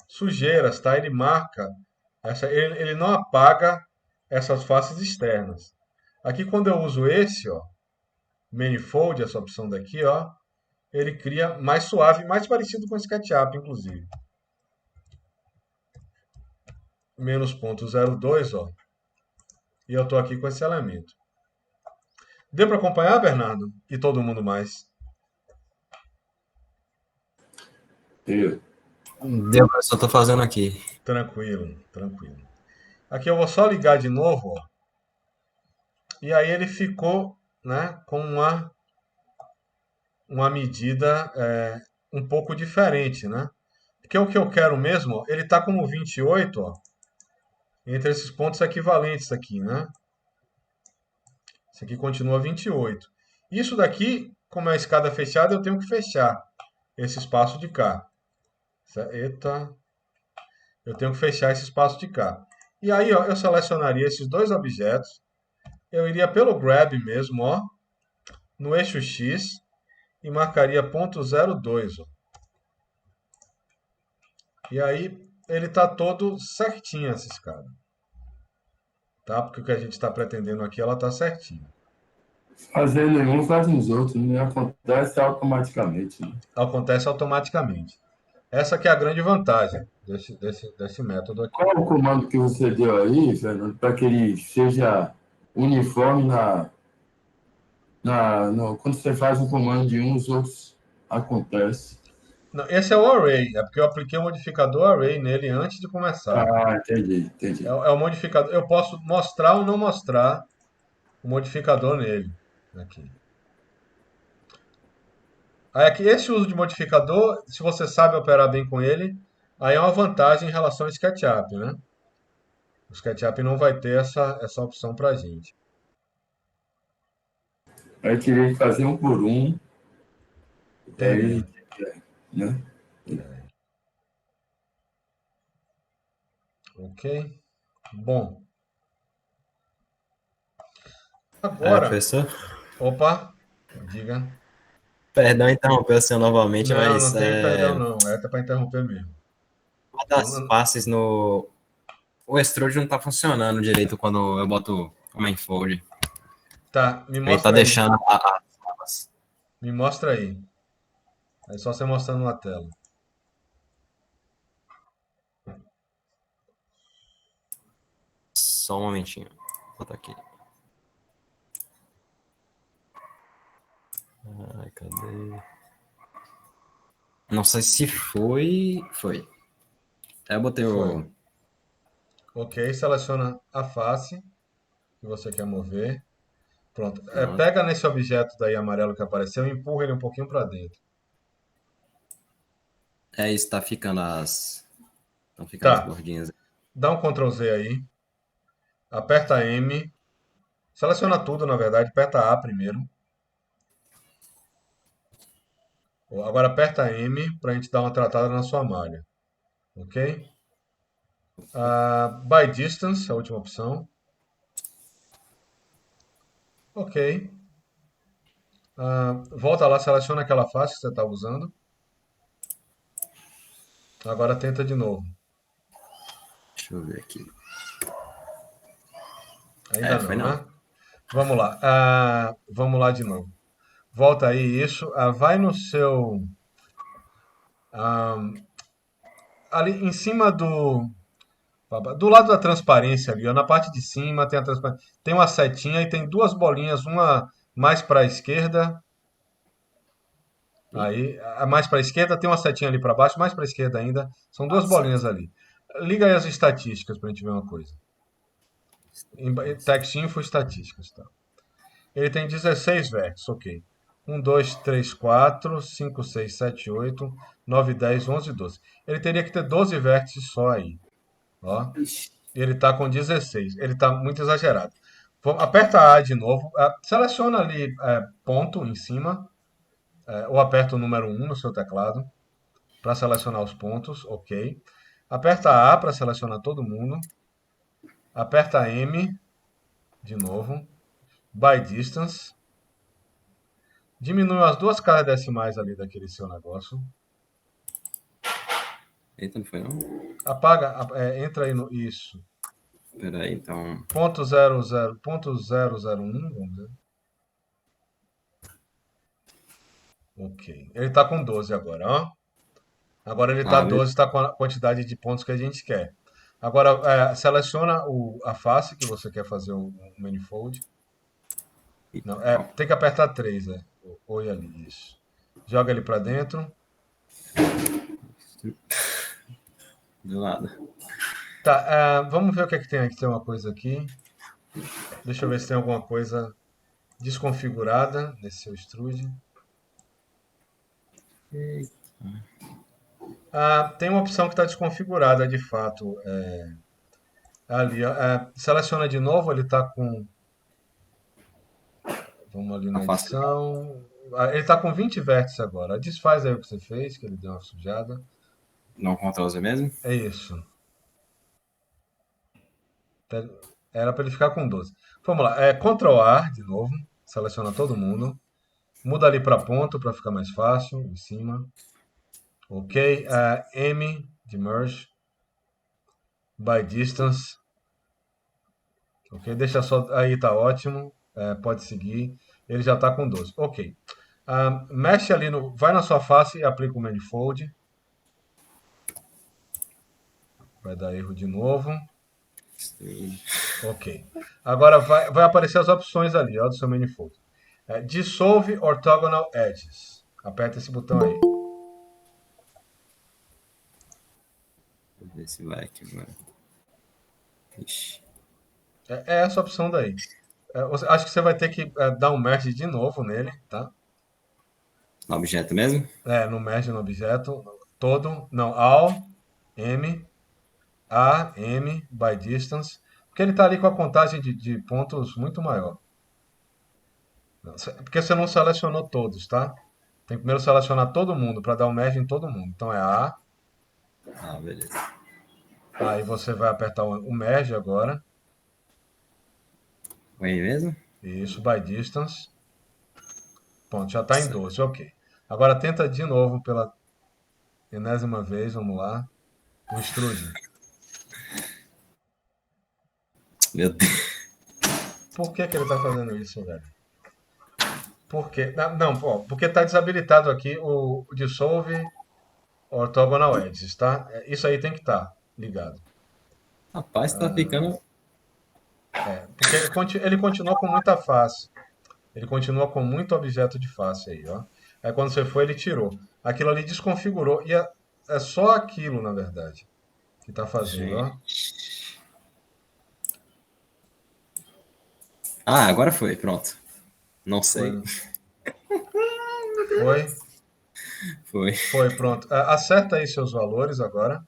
sujeiras, tá? Ele marca, ele não apaga essas faces externas. Aqui quando eu uso esse, ó, manifold, essa opção daqui, ó, ele cria mais suave, mais parecido com o SketchUp, inclusive. Menos 0,02, ó. E eu estou aqui com esse elemento. Deu para acompanhar, Bernardo? E todo mundo mais? Eu. Deu, eu só tô fazendo aqui. Tranquilo, tranquilo. Aqui eu vou só ligar de novo, ó. E aí ele ficou, né, com uma medida um pouco diferente, né? Porque o que eu quero mesmo, ó, ele está como 28, ó, entre esses pontos equivalentes aqui, né? Esse aqui continua 28. Isso daqui, como é a escada fechada, eu tenho que fechar esse espaço de cá. Eita, eu tenho que fechar esse espaço de cá. E aí, ó, eu selecionaria esses dois objetos. Eu iria pelo grab mesmo, ó, no eixo X e marcaria ponto 02, ó. E aí ele está todo certinho essa escada. Tá? Porque o que a gente está pretendendo aqui, ela está certinha. Fazendo em um, faz nos outros, não acontece automaticamente, né? Acontece automaticamente. Essa que é a grande vantagem desse método aqui. Qual o comando que você deu aí, Fernando, para que ele seja uniforme quando você faz um comando de um, os outros acontece. Não, esse é o array, é porque eu apliquei o modificador array nele antes de começar. Ah, entendi, É, entendi. é o modificador. Eu posso mostrar ou não mostrar o modificador nele. Aqui. Aí aqui, esse uso de modificador, se você sabe operar bem com ele, aí é uma vantagem em relação ao SketchUp, né? O SketchUp não vai ter essa opção para a gente. Aí teria que fazer um por um, Teria. aí, né? Ok? Bom. Agora, Professor, opa, diga. perdão interromper o senhor novamente, Não, mas não tem perdão não, é até para interromper mesmo. uma das passes no. O extrude não tá funcionando direito quando eu boto o manifold. Tá, me Ele tá mostra aí. deixando as. Me mostra aí. É só você mostrando na tela. Só um momentinho. Vou botar aqui. Ai, cadê? Não sei se foi. Foi. Eu botei Foi. o. Ok, seleciona a face que você quer mover. Pronto. Pronto. Pega nesse objeto daí amarelo que apareceu e empurra ele um pouquinho para dentro. É isso, tá ficando as. Estão ficando as Tá. bordinhas. Dá um Ctrl Z aí. Aperta M. Seleciona tudo, na verdade. Aperta A primeiro. Agora aperta M para a gente dar uma tratada na sua malha. Ok? By distance, a última opção. Ok. Volta lá, seleciona aquela face que você está usando. Agora tenta de novo. Deixa eu ver aqui. Ainda Foi não, não. né? Vamos lá. Vamos lá de novo. Volta aí, isso. Vai no seu. Ali em cima do lado da transparência ali, ó, na parte de cima tem a transparência. Tem uma setinha e tem duas bolinhas, uma mais para a esquerda. Aí, mais para a esquerda tem uma setinha ali para baixo, mais para a esquerda ainda. São duas bolinhas ali. Liga aí as estatísticas para a gente ver uma coisa. Text Info estatísticas, tá? Ele tem 16 vértices, ok. 1, 2, 3, 4, 5, 6, 7, 8, 9, 10, 11, 12. Ele teria que ter 12 vértices só aí. Ó. Ele está com 16. Ele está muito exagerado. Aperta A de novo. Seleciona ali ponto em cima. Ou aperta o número 1 no seu teclado para selecionar os pontos. Ok. Aperta A para selecionar todo mundo. Aperta M de novo. By distance. Diminui as duas casas decimais ali daquele seu negócio. Eita, não foi não? Apaga, entra aí no isso. Espera aí, então. Ponto 00, ponto 001, vamos ver. Ok. Ele está com 12 agora, ó. Agora ele está 12, está com a quantidade de pontos que a gente quer. Agora, seleciona a face que você quer fazer o manifold. Não, tem que apertar 3, Oi ali, isso. Joga ele para dentro. Do lado. Tá, vamos ver o que é que tem aqui. Tem uma coisa aqui. Deixa eu ver se tem alguma coisa desconfigurada nesse seu extrude. Tem uma opção que está desconfigurada de fato. Ali, ó, seleciona de novo, ele está com. Vamos ali na edição. Ele está com 20 vértices agora. Desfaz aí o que você fez, que ele deu uma sujada. Não Ctrl Z mesmo? É isso. Era para ele ficar com 12. Vamos lá. Ctrl A de novo. Seleciona todo mundo. Muda ali para ponto para ficar mais fácil. Em cima. Ok. M de merge. By distance. Ok. Deixa só. Aí tá ótimo. Pode seguir. Ele já está com 12. Ok. Mexe ali no. Vai na sua face e aplica o manifold. Vai dar erro de novo. Ok. Agora vai aparecer as opções ali, ó, do seu manifold. Dissolve Orthogonal Edges. Aperta esse botão aí. Vou ver se vai aqui agora. Ixi. É essa opção daí. Acho que você vai ter que dar um merge de novo nele, tá? No objeto mesmo? No merge no objeto todo. Não, all, M, A, M, by distance. Porque ele está ali com a contagem de pontos muito maior. Porque você não selecionou todos, tá? Tem que primeiro selecionar todo mundo para dar um merge em todo mundo. Então é A. Beleza. Aí você vai apertar o merge agora. Foi mesmo? Isso, by distance. Pronto, já está em 12, ok. Agora tenta de novo pela enésima vez, vamos lá. O extrude. Meu Deus. Por que ele está fazendo isso, velho? Por quê? Não, pô, porque está desabilitado aqui o Dissolve Orthogonal Edges, tá? Isso aí tem que estar ligado. Rapaz, tá ficando. Porque ele continua com muita face. Ele continua com muito objeto de face aí, ó. Aí quando você foi, ele tirou. Aquilo ali desconfigurou. E é só aquilo, na verdade, que tá fazendo, ó. Gente. Ah, agora foi, pronto. Não Foi, sei. né? Foi? Foi. Foi, pronto. Acerta aí seus valores agora.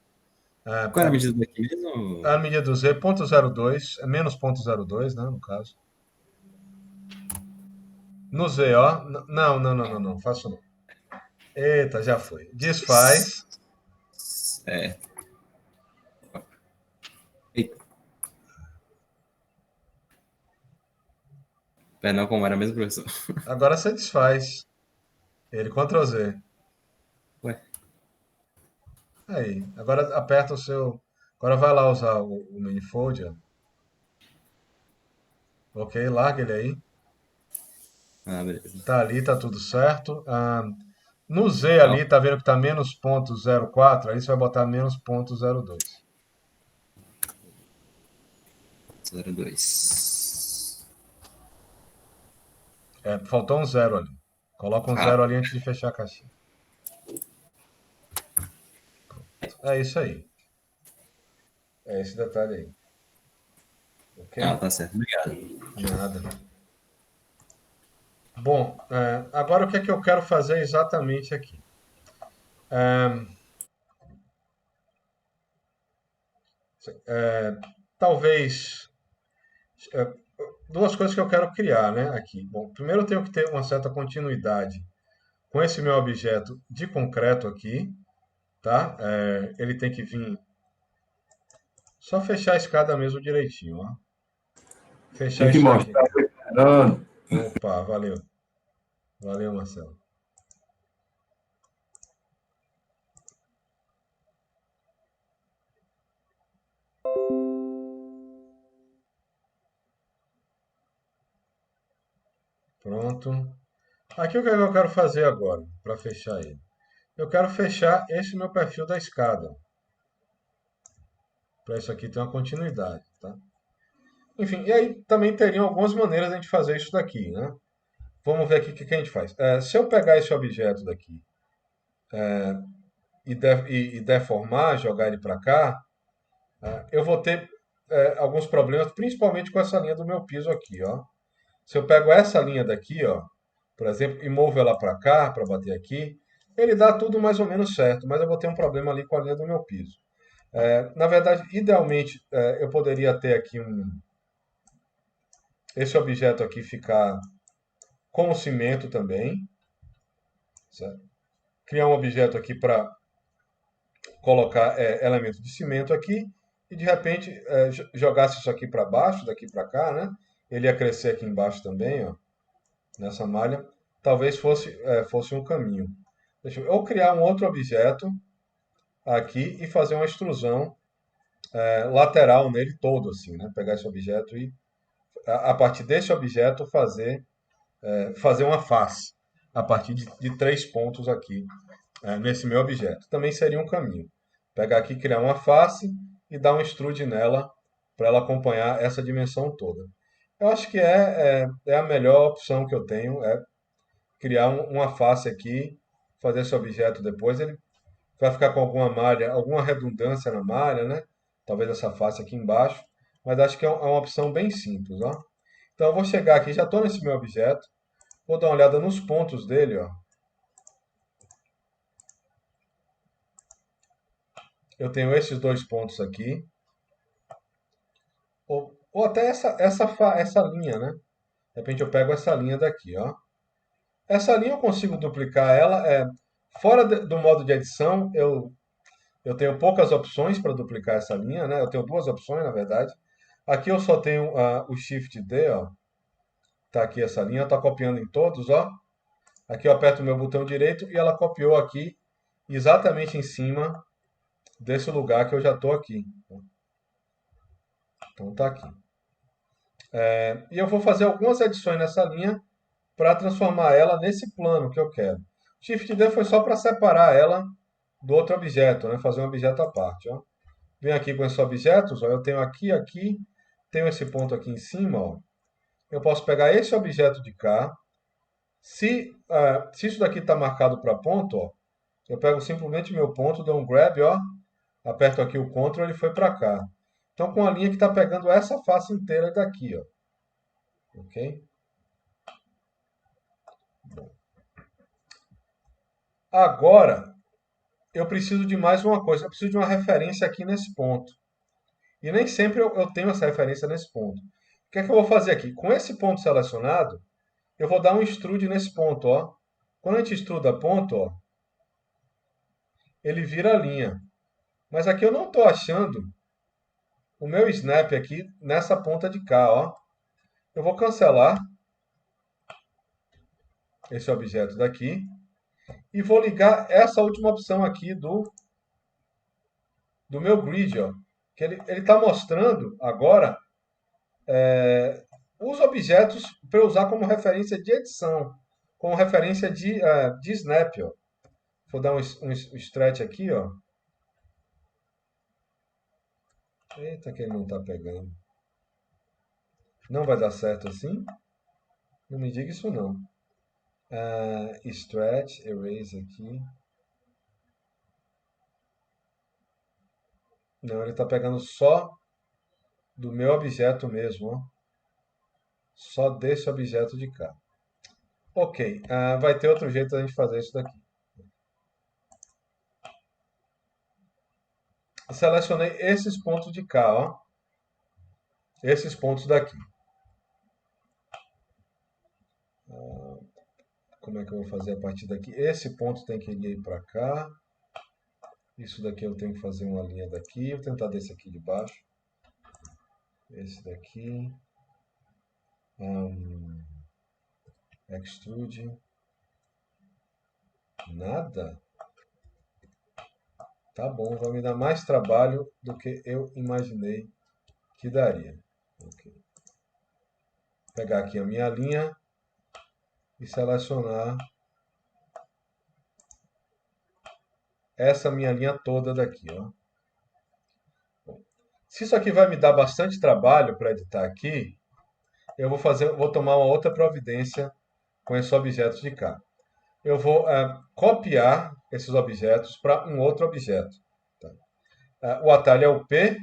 Qual era a medida daqui mesmo? A medida do Z, 0,02, é menos 0,02, né, no caso. No Z, ó. Não, não, não, não, não, faço não. Eita, já foi. Desfaz. É. Eita, perdão, como era mesmo, professor? Agora você desfaz. Ele Ctrl Z. Ué, Aí. Agora aperta o seu. Agora vai lá usar o Manifold, ó. Ok, larga ele aí. beleza. Tá ali, tá tudo certo. No Z ali, tá vendo que tá menos 0,04? Aí você vai botar menos 0,02. 02. Faltou um zero ali. Coloca um zero ali antes de fechar a caixinha. É isso aí. É esse detalhe aí. Ok? Tá certo, obrigado. Nada. Bom, agora o que é que eu quero fazer exatamente aqui? Talvez duas coisas que eu quero criar, né, aqui. Bom, primeiro eu tenho que ter uma certa continuidade com esse meu objeto de concreto aqui, tá? Ele tem que vir. Só fechar a escada mesmo direitinho, ó. Tem Fechar que isso aqui. mostrar esperando. Opa, valeu. Valeu, Marcelo. Pronto. Aqui o que é que eu quero fazer agora, para fechar ele? Eu quero fechar esse meu perfil da escada. Para isso aqui ter uma continuidade, tá? Enfim, e aí também teriam algumas maneiras de a gente fazer isso daqui, né? Vamos ver aqui o que que a gente faz. Se eu pegar esse objeto daqui e deformar, jogar ele para cá, eu vou ter alguns problemas, principalmente com essa linha do meu piso aqui, ó. Se eu pego essa linha daqui, ó, por exemplo, e movo ela para cá, para bater aqui, ele dá tudo mais ou menos certo, mas eu vou ter um problema ali com a linha do meu piso. Na verdade, idealmente, eu poderia ter aqui esse objeto aqui ficar com o cimento também, certo? Criar um objeto aqui para colocar elemento de cimento aqui e de repente jogasse isso aqui para baixo, daqui para cá, né? Ele ia crescer aqui embaixo também, ó, nessa malha. Talvez fosse um caminho. Deixa eu criar um outro objeto aqui e fazer uma extrusão lateral nele todo, assim, né? Pegar esse objeto e a partir desse objeto fazer uma face a partir de três pontos aqui nesse meu objeto. Também seria um caminho. Pegar aqui, criar uma face e dar um extrude nela para ela acompanhar essa dimensão toda. Eu acho que é a melhor opção que eu tenho, é criar uma face aqui, fazer esse objeto depois. Ele vai ficar com alguma malha, alguma redundância na malha, né? Talvez essa face aqui embaixo. Mas acho que é uma opção bem simples, ó. Então eu vou chegar aqui, já estou nesse meu objeto, vou dar uma olhada nos pontos dele, ó. Eu tenho esses dois pontos aqui, ou até essa linha, né? De repente eu pego essa linha daqui, ó. Essa linha eu consigo duplicar ela. Fora do modo de edição, eu tenho poucas opções para duplicar essa linha, né? Eu tenho duas opções, na verdade. Aqui eu só tenho o Shift D, ó. Tá aqui essa linha, tá copiando em todos, ó. Aqui eu aperto o meu botão direito e ela copiou aqui exatamente em cima desse lugar que eu já estou aqui. Então tá aqui. E eu vou fazer algumas edições nessa linha para transformar ela nesse plano que eu quero. Shift D foi só para separar ela do outro objeto, né? Fazer um objeto à parte, ó. Venho aqui com esses objetos, ó, eu tenho aqui, aqui, tenho esse ponto aqui em cima, ó, eu posso pegar esse objeto de cá. Se isso daqui está marcado para ponto, ó, eu pego simplesmente meu ponto, dou um grab, ó, aperto aqui o Ctrl, ele foi para cá. Então, com a linha que está pegando essa face inteira daqui, ó. Ok? Bom. Agora, eu preciso de mais uma coisa. Eu preciso de uma referência aqui nesse ponto. E nem sempre eu tenho essa referência nesse ponto. O que é que eu vou fazer aqui? Com esse ponto selecionado, eu vou dar um extrude nesse ponto, ó. Quando a gente extruda ponto, ó, ele vira linha. Mas aqui eu não estou achando o meu snap aqui nessa ponta de cá, ó. Eu vou cancelar esse objeto daqui e vou ligar essa última opção aqui do meu grid, ó. Que ele está mostrando agora os objetos para eu usar como referência de edição, como referência de snap, ó. Vou dar um stretch aqui, ó. Eita, que ele não está pegando. Não vai dar certo assim? Não me diga isso não. Stretch, erase aqui. Não, ele está pegando só do meu objeto mesmo, ó. Só desse objeto de cá. Ok, vai ter outro jeito da gente fazer isso daqui. Selecionei esses pontos de cá, ó. Esses pontos daqui. Como é que eu vou fazer a partir daqui? Esse ponto tem que ir para cá. Isso daqui eu tenho que fazer uma linha daqui. Vou tentar desse aqui de baixo. Esse daqui. Extrude. Nada? Tá bom, vai me dar mais trabalho do que eu imaginei que daria. Okay. Pegar aqui a minha linha e selecionar essa minha linha toda daqui, ó. Bom, se isso aqui vai me dar bastante trabalho para editar aqui, eu vou tomar uma outra providência com esse objeto de cá. Eu vou copiar esses objetos para um outro objeto. Tá? O atalho é o P,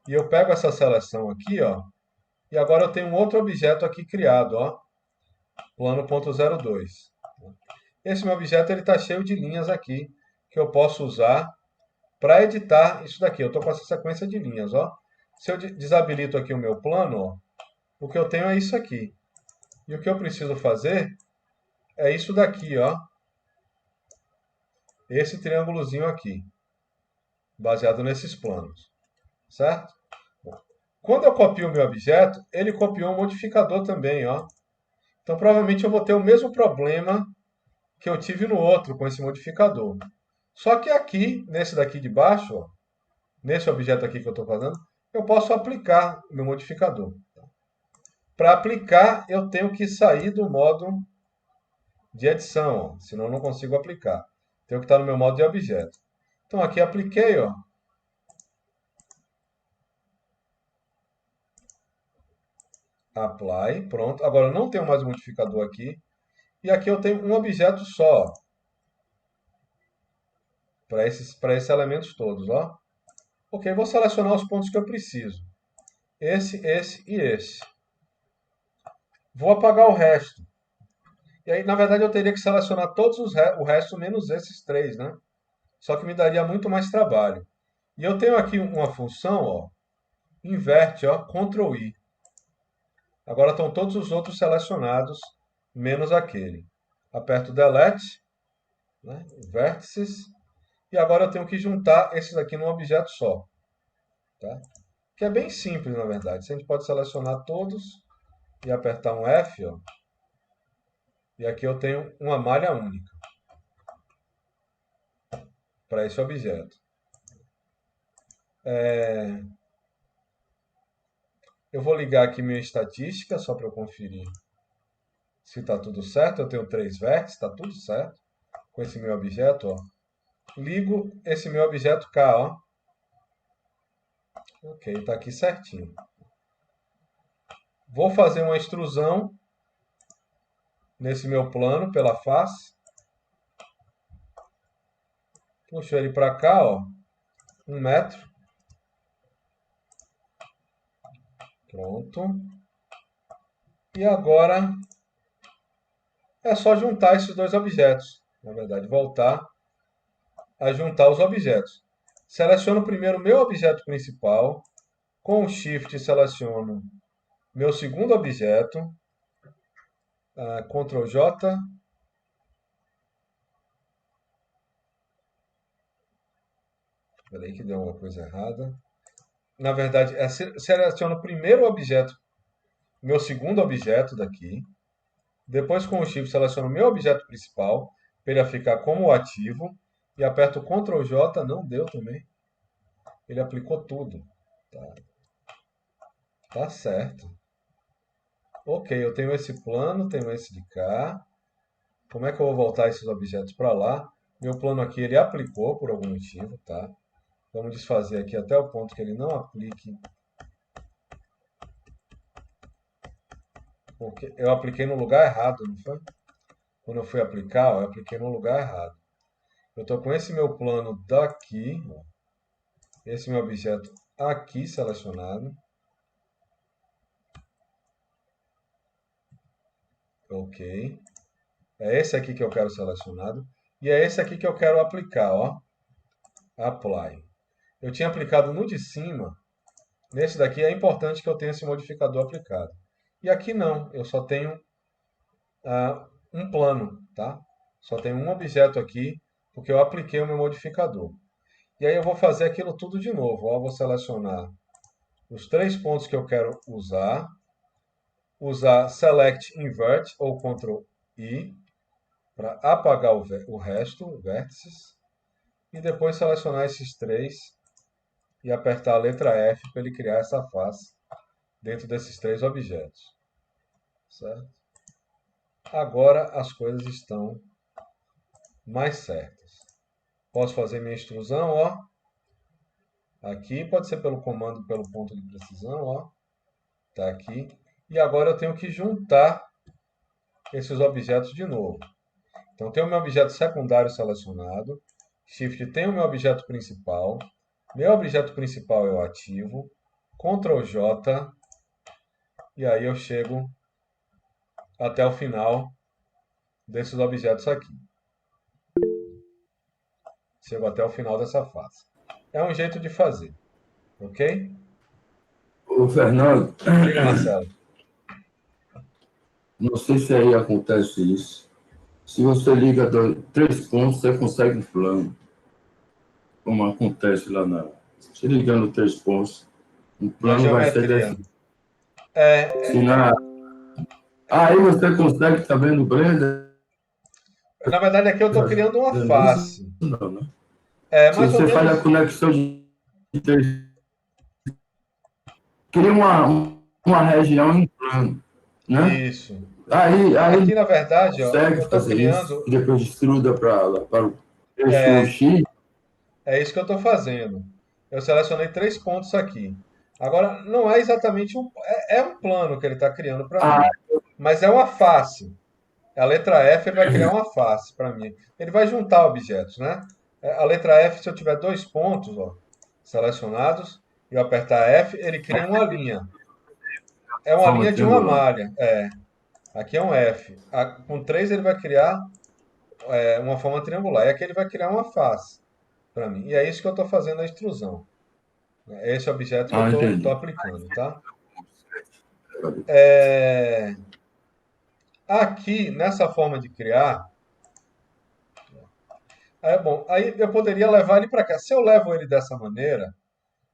e eu pego essa seleção aqui, ó, e agora eu tenho um outro objeto aqui criado, ó, plano.02. Esse meu objeto está cheio de linhas aqui, que eu posso usar para editar isso daqui. Eu estou com essa sequência de linhas, ó. Se eu desabilito aqui o meu plano, ó, o que eu tenho é isso aqui. E o que eu preciso fazer é isso daqui, ó. Esse triângulozinho aqui, baseado nesses planos, certo? Bom, quando eu copio o meu objeto, ele copiou um modificador também, ó. Então, provavelmente eu vou ter o mesmo problema que eu tive no outro com esse modificador. Só que aqui, nesse daqui de baixo, ó, nesse objeto aqui que eu estou fazendo, eu posso aplicar o meu modificador. Para aplicar, eu tenho que sair do modo de edição, ó, senão eu não consigo aplicar. Tenho que estar no meu modo de objeto. Então, aqui apliquei, ó. Apply, pronto. Agora eu não tenho mais modificador aqui. E aqui eu tenho um objeto só, para esses elementos todos, ó. Ok, vou selecionar os pontos que eu preciso. Esse e esse. Vou apagar o resto. E aí, na verdade, eu teria que selecionar todos o resto menos esses três, né? Só que me daria muito mais trabalho. E eu tenho aqui uma função, ó, inverte, ó, Ctrl I. Agora estão todos os outros selecionados, menos aquele. Aperto Delete, né, vértices, e agora eu tenho que juntar esses aqui num objeto só. Tá? Que é bem simples, na verdade. A gente pode selecionar todos e apertar um F, ó, e aqui eu tenho uma malha única para esse objeto. Eu vou ligar aqui minha estatística, só para eu conferir se está tudo certo. Eu tenho 3 vértices, está tudo certo com esse meu objeto. Ó. Ligo esse meu objeto cá. Ó. Ok, está aqui certinho. Vou fazer uma extrusão nesse meu plano pela face. Puxo ele para cá, ó, 1 metro. Pronto. E agora é só juntar esses dois objetos. Na verdade, voltar a juntar os objetos. Seleciono primeiro o meu objeto principal. Com o Shift seleciono meu segundo objeto. Ctrl J. Espera aí que deu uma coisa errada. Na verdade, seleciono o primeiro objeto, meu segundo objeto daqui. Depois, com o Shift, seleciono o meu objeto principal, para ele ficar como ativo. E aperto Ctrl J, não deu também. Ele aplicou tudo. Tá certo. Ok, eu tenho esse plano, tenho esse de cá. Como é que eu vou voltar esses objetos para lá? Meu plano aqui, ele aplicou por algum motivo, tá? Vamos desfazer aqui até o ponto que ele não aplique. Porque eu apliquei no lugar errado, não foi? Quando eu fui aplicar, ó, eu apliquei no lugar errado. Eu estou com esse meu plano daqui, ó, esse meu objeto aqui selecionado. Ok. É esse aqui que eu quero selecionado. E é esse aqui que eu quero aplicar, ó. Apply. Eu tinha aplicado no de cima. Nesse daqui é importante que eu tenha esse modificador aplicado. E aqui não, eu só tenho um plano, tá? Só tenho um objeto aqui, porque eu apliquei o meu modificador. E aí eu vou fazer aquilo tudo de novo. Ó, vou selecionar os 3 pontos que eu quero usar. Usar Select Invert ou Ctrl I para apagar o resto, vértices. E depois selecionar esses 3 e apertar a letra F para ele criar essa face dentro desses 3 objetos. Certo? Agora as coisas estão mais certas. Posso fazer minha extrusão, ó. Aqui pode ser pelo comando, pelo ponto de precisão, ó. Tá aqui. E agora eu tenho que juntar esses objetos de novo. Então, tem o meu objeto secundário selecionado. Shift tem o meu objeto principal. Meu objeto principal é o ativo. Ctrl J. E aí eu chego até o final desses objetos aqui. Chego até o final dessa fase. É um jeito de fazer. Ok? Ô, Fernando, Diga, Marcelo. não sei se aí acontece isso. Se você liga 3 pontos, você consegue um plano. Como acontece lá na. Se ligando 3 pontos, um Na plano vai ser geometria. definido. Se aí você consegue também no Blender. Na verdade, aqui eu estou criando uma face. Não, né? É Se mais ou você faz a menos. conexão de 3, cria uma região em plano, né? Isso. Aí Aqui, na verdade, ó, eu consegue estou fazer isso, criando. e depois extruda para o eixo X. É isso que eu estou fazendo. Eu selecionei 3 pontos aqui. Agora, não é exatamente um. É um plano que ele está criando para Ah, mim. Mas é uma face. A letra F ele vai criar uma face para mim. Ele vai juntar objetos, né? A letra F, se eu tiver 2 pontos, ó, selecionados, e eu apertar F, ele cria uma linha. É uma forma linha de uma triangular. malha. Aqui é um F. Com 3 ele vai criar uma forma triangular. E aqui ele vai criar uma face para mim. E é isso que eu estou fazendo a extrusão. É esse objeto que eu estou Entendi. aplicando, tá? Aqui, nessa forma de criar, bom, aí eu poderia levar ele para cá. Se eu levo ele dessa maneira,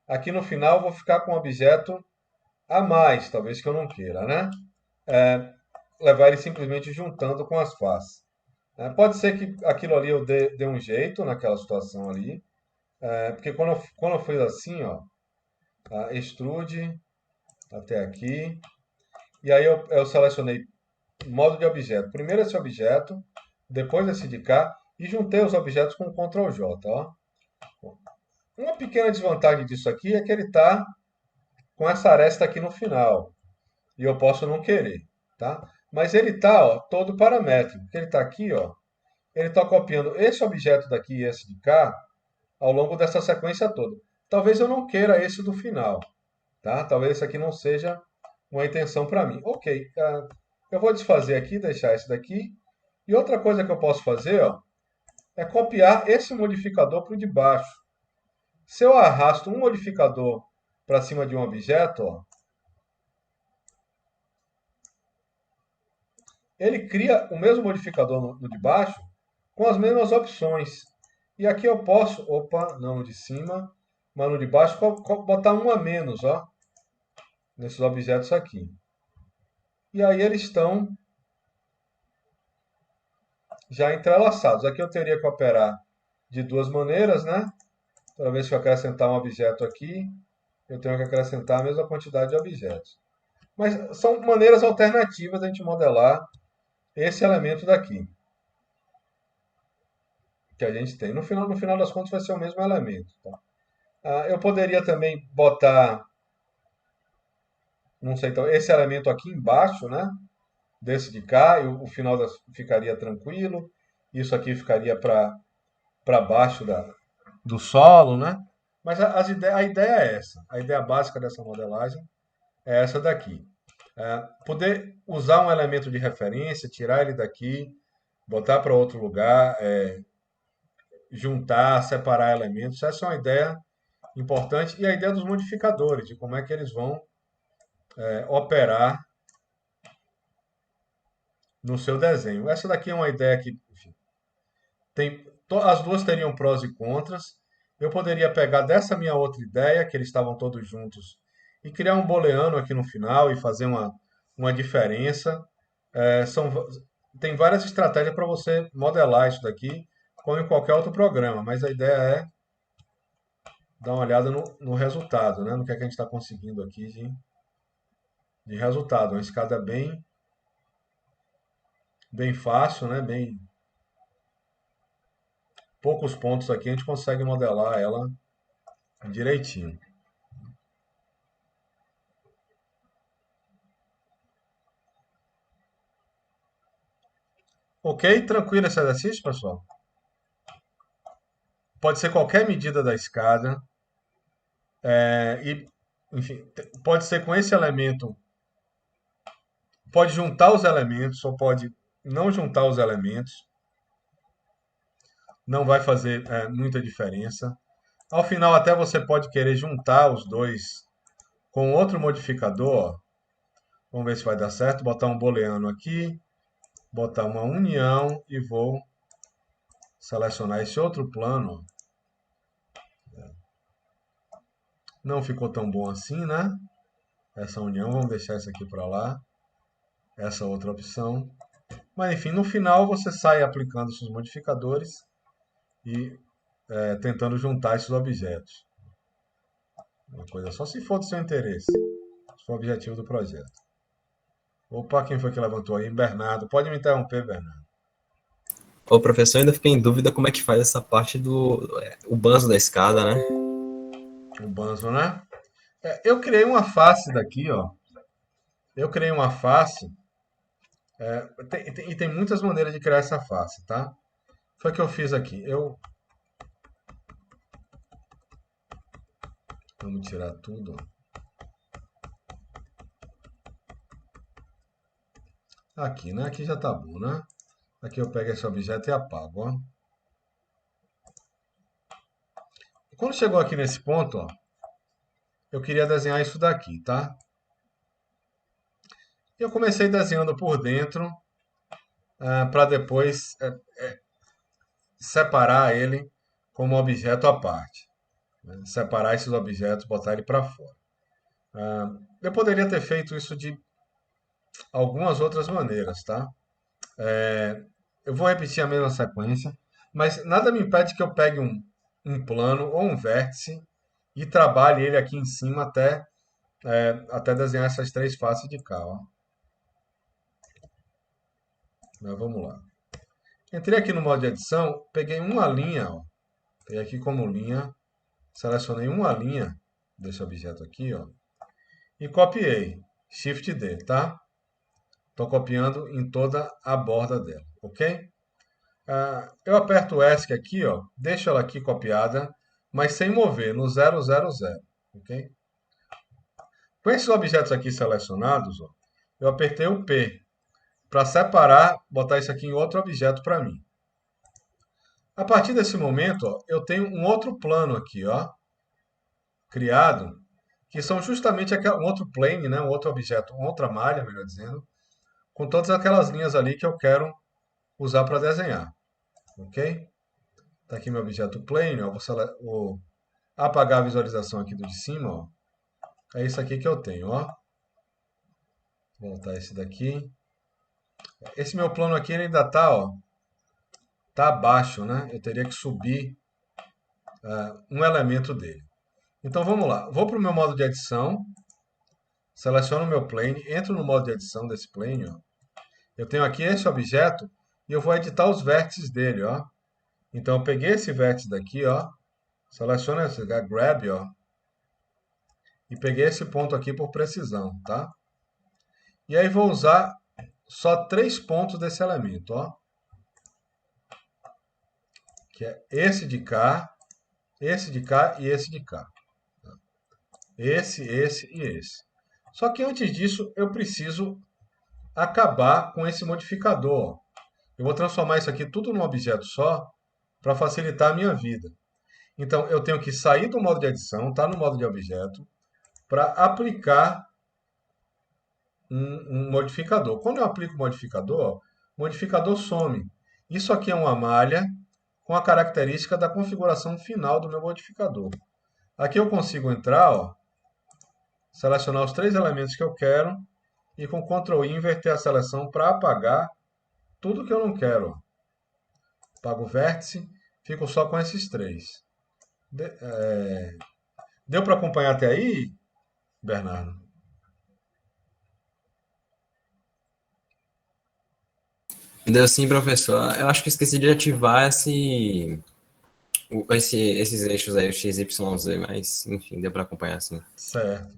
aqui no final eu vou ficar com um objeto a mais, talvez que eu não queira, né? Levar ele simplesmente juntando com as faces. Pode ser que aquilo ali eu dê um jeito naquela situação ali, porque quando eu fiz assim, ó, extrude até aqui, e aí eu selecionei modo de objeto. Primeiro esse objeto, depois esse de cá, e juntei os objetos com Ctrl J. Ó. Uma pequena desvantagem disso aqui é que ele está com essa aresta aqui no final. e eu posso não querer, tá? Mas ele está, ó, todo paramétrico, porque ele está aqui, ó, ele está copiando esse objeto daqui e esse de cá ao longo dessa sequência toda. Talvez eu não queira esse do final, tá? Talvez esse aqui não seja uma intenção para mim. Ok, eu vou desfazer aqui, deixar esse daqui. E outra coisa que eu posso fazer, ó, é copiar esse modificador para o de baixo. Se eu arrasto um modificador para cima de um objeto, ó, ele cria o mesmo modificador no de baixo com as mesmas opções. E aqui eu posso, opa, não no de cima, mas no de baixo, botar um a menos, ó, nesses objetos aqui. E aí eles estão já entrelaçados. Aqui eu teria que operar de duas maneiras, né? Toda vez que eu acrescentar um objeto aqui, eu tenho que acrescentar a mesma quantidade de objetos. Mas são maneiras alternativas de a gente modelar esse elemento daqui. Que a gente tem. No final das contas vai ser o mesmo elemento. Tá? Eu poderia também botar, não sei, então, esse elemento aqui embaixo, né? Desse de cá, e o final ficaria tranquilo. Isso aqui ficaria para baixo do solo, né? Mas a ideia é essa. A ideia básica dessa modelagem é essa daqui. Poder usar um elemento de referência, tirar ele daqui, botar para outro lugar, juntar, separar elementos. Essa é uma ideia importante. E a ideia dos modificadores, de como é que eles vão operar no seu desenho. Essa daqui é uma ideia que, enfim, as duas teriam prós e contras. Eu poderia pegar dessa minha outra ideia, que eles estavam todos juntos, e criar um booleano aqui no final e fazer uma diferença. É, tem várias estratégias para você modelar isso daqui, como em qualquer outro programa, mas a ideia é dar uma olhada no resultado, né? No que é que a gente está conseguindo aqui de resultado. Uma escada bem fácil, né? Bem poucos pontos aqui, a gente consegue modelar ela direitinho. Ok? Tranquilo esse exercício, pessoal? Pode ser qualquer medida da escada. E, enfim, pode ser com esse elemento. Pode juntar os elementos ou pode não juntar os elementos. Não vai fazer muita diferença. Ao final, até você pode querer juntar os dois com outro modificador. Ó. Vamos ver se vai dar certo. Botar um booleano aqui, botar uma união e vou selecionar esse outro plano. Não ficou tão bom assim, né? Essa união, vamos deixar isso aqui para lá. Essa outra opção. Mas enfim, no final você sai aplicando seus modificadores e tentando juntar esses objetos. Uma coisa só se for do seu interesse. Se for o objetivo do projeto. Opa, quem foi que levantou aí? Bernardo. Pode me interromper, Bernardo. Ô, professor, ainda fiquei em dúvida como é que faz essa parte o banzo da escada, né? O banzo, né? Eu criei uma face daqui, ó. Eu criei uma face. E tem muitas maneiras de criar essa face, tá? Foi o que eu fiz aqui. Vamos tirar tudo. Aqui, né? Aqui já tá bom, né? Aqui eu pego esse objeto e apago, ó. Quando chegou aqui nesse ponto, ó, eu queria desenhar isso daqui, tá? Eu comecei desenhando por dentro, para depois separar ele como objeto à parte. Né? Separar esses objetos, botar ele para fora. Eu poderia ter feito isso de algumas outras maneiras, tá? Eu vou repetir a mesma sequência, mas nada me impede que eu pegue um plano ou um vértice e trabalhe ele aqui em cima até desenhar essas três faces de cá, ó. Mas vamos lá. Entrei aqui no modo de edição, peguei uma linha, ó. Peguei aqui como linha, selecionei uma linha desse objeto aqui, ó, e copiei. Shift D, tá? Estou copiando em toda a borda dela, ok? Eu aperto o ESC aqui, ó, deixo ela aqui copiada, mas sem mover, no 000, ok? Com esses objetos aqui selecionados, ó, eu apertei o P para separar, botar isso aqui em outro objeto para mim. A partir desse momento, ó, eu tenho um outro plano aqui, ó, criado, que são justamente um outro plane, né, um outro objeto, uma outra malha, melhor dizendo, com todas aquelas linhas ali que eu quero usar para desenhar, ok? Está aqui meu objeto plane, ó, vou apagar a visualização aqui do de cima, ó. É isso aqui que eu tenho, ó. Vou voltar esse daqui. Esse meu plano aqui ele ainda está, ó, tá abaixo, né? Eu teria que subir um elemento dele. Então vamos lá. Vou para o meu modo de edição, seleciono o meu plane, entro no modo de edição desse plane, ó. Eu tenho aqui esse objeto e eu vou editar os vértices dele, ó. Então eu peguei esse vértice daqui, ó, seleciono esse grab, ó, e peguei esse ponto aqui por precisão, tá? E aí vou usar só 3 pontos desse elemento, ó. Que é esse de cá e esse de cá. Esse e esse. Só que antes disso eu preciso acabar com esse modificador, ó. Eu vou transformar isso aqui tudo num objeto só para facilitar a minha vida. Então eu tenho que sair do modo de edição, tá no modo de objeto, para aplicar um modificador. Quando eu aplico o modificador, o modificador some. Isso aqui é uma malha com a característica da configuração final do meu modificador. Aqui eu consigo entrar, ó, selecionar os 3 elementos que eu quero e com Ctrl I inverter a seleção para apagar tudo que eu não quero, ó. Apago o vértice, fico só com esses 3. Deu para acompanhar até aí, Bernardo? Deu sim, professor. Eu acho que esqueci de ativar esses eixos aí, o X, Y, Z, mas enfim, deu para acompanhar sim. Certo.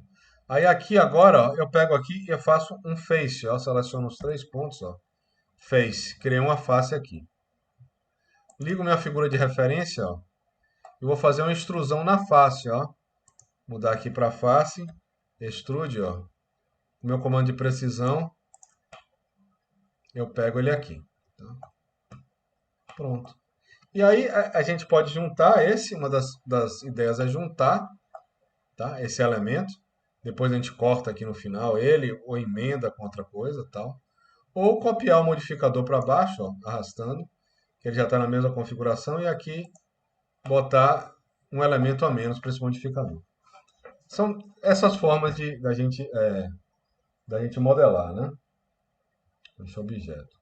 Aí aqui agora, ó, eu pego aqui e eu faço um face, ó, seleciono os 3 pontos, ó. Face, criei uma face aqui. Ligo minha figura de referência, ó, e vou fazer uma extrusão na face, ó. Mudar aqui para face, extrude, ó. O meu comando de precisão, eu pego ele aqui. Tá? Pronto. E aí a gente pode juntar uma das ideias é juntar, tá? Esse elemento. Depois a gente corta aqui no final ele, ou emenda com outra coisa, tal. Ou copiar o modificador para baixo, ó, arrastando, que ele já está na mesma configuração, e aqui botar um elemento a menos para esse modificador. São essas formas da gente modelar, né? Esse objeto.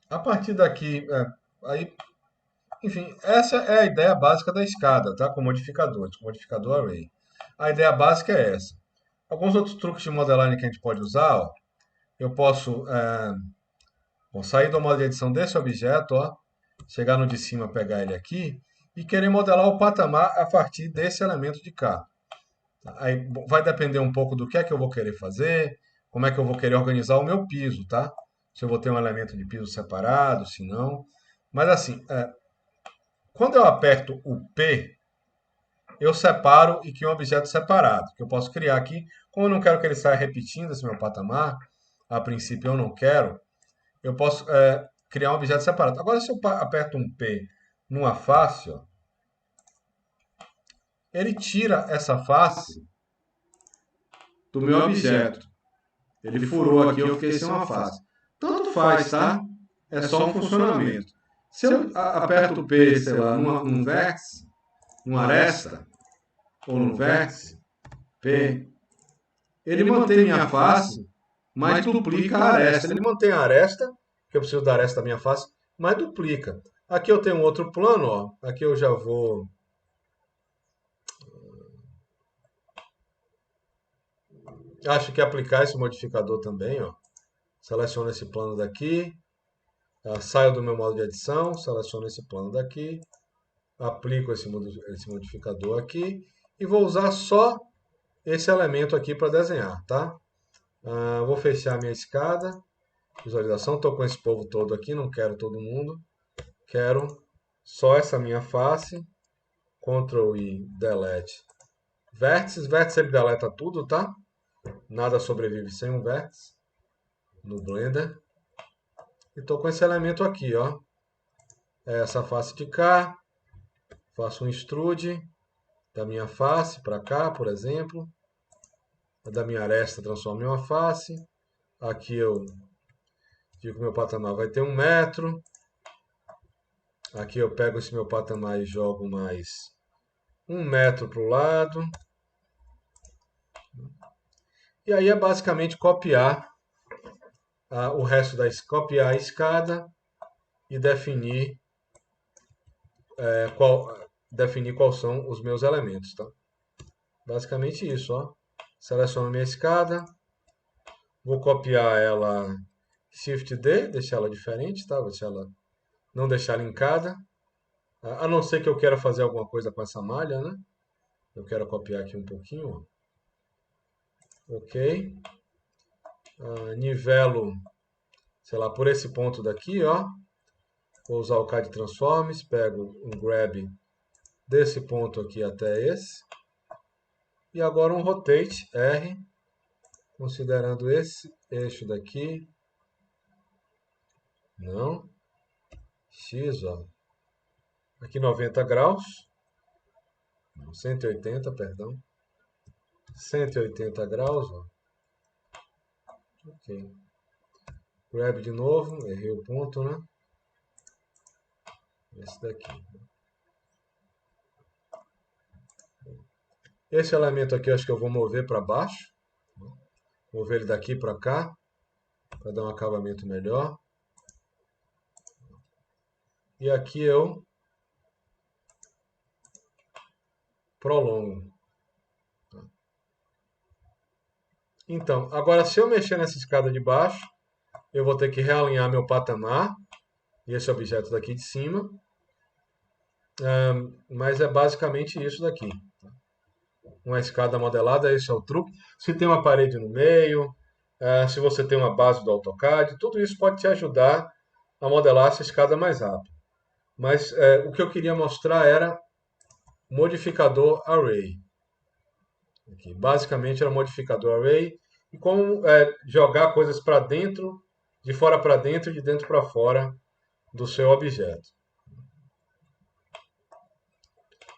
A partir daqui, aí, enfim, essa é a ideia básica da escada, tá? Com modificadores, com modificador array. A ideia básica é essa. Alguns outros truques de modelagem que a gente pode usar, ó, eu posso sair do modo de edição desse objeto, ó, chegar no de cima, pegar ele aqui e querer modelar o patamar a partir desse elemento de cá. Aí vai depender um pouco do que é que eu vou querer fazer, como é que eu vou querer organizar o meu piso, tá? Se eu vou ter um elemento de piso separado, se não. Mas assim, quando eu aperto o P, eu separo e crio um objeto separado, que eu posso criar aqui. Como eu não quero que ele saia repetindo esse meu patamar, a princípio eu não quero, eu posso criar um objeto separado. Agora, se eu aperto um P numa face, ó, ele tira essa face do meu objeto. Ele furou aqui, eu fiquei sem uma face. Tanto faz, tá? É só um funcionamento. Se eu aperto o P, sei lá, num vértice, numa aresta, ou num vértice, P, ele mantém minha face, mas duplica a aresta. Ele mantém a aresta, que eu preciso da aresta da minha face, mas duplica. Aqui eu tenho um outro plano, ó. Aqui eu já vou... Acho que aplicar esse modificador também, ó. Seleciono esse plano daqui. Saio do meu modo de edição, seleciono esse plano daqui, aplico esse modificador aqui e vou usar só esse elemento aqui para desenhar, tá? Vou fechar minha escada, visualização, estou com esse povo todo aqui, não quero todo mundo, quero só essa minha face, Ctrl I, Delete, vértices ele deleta tudo, tá? Nada sobrevive sem um vértice no Blender. E estou com esse elemento aqui, ó. Essa face de cá, faço um extrude da minha face para cá, por exemplo. Da minha aresta transformo em uma face. Aqui eu digo que meu patamar vai ter 1 metro. Aqui eu pego esse meu patamar e jogo mais 1 metro para o lado. E aí é basicamente copiar o resto copiar a escada e definir quais são os meus elementos, tá? Basicamente isso, ó. Seleciono minha escada, vou copiar ela Shift D, deixar ela diferente, tá? Não deixar linkada, a não ser que eu queira fazer alguma coisa com essa malha, né? Eu quero copiar aqui um pouquinho, ó. Ok. Nivelo, sei lá, por esse ponto daqui, ó. Vou usar o CAD Transforms, pego um grab desse ponto aqui até esse. E agora um rotate R, considerando esse eixo daqui. Não. X, ó. Aqui 90 graus. 180, perdão. 180 graus, ó. Ok. Grab de novo, errei o ponto, né? Esse daqui. Esse elemento aqui eu acho que eu vou mover para baixo. Mover ele daqui para cá, para dar um acabamento melhor. E aqui eu prolongo. Então, agora se eu mexer nessa escada de baixo, eu vou ter que realinhar meu patamar e esse objeto daqui de cima. Mas é basicamente isso daqui. Uma escada modelada, esse é o truque. Se tem uma parede no meio, se você tem uma base do AutoCAD, tudo isso pode te ajudar a modelar essa escada mais rápido. Mas o que eu queria mostrar era modificador Array. Aqui, basicamente era um modificador Array e como jogar coisas para dentro, de fora para dentro e de dentro para fora do seu objeto.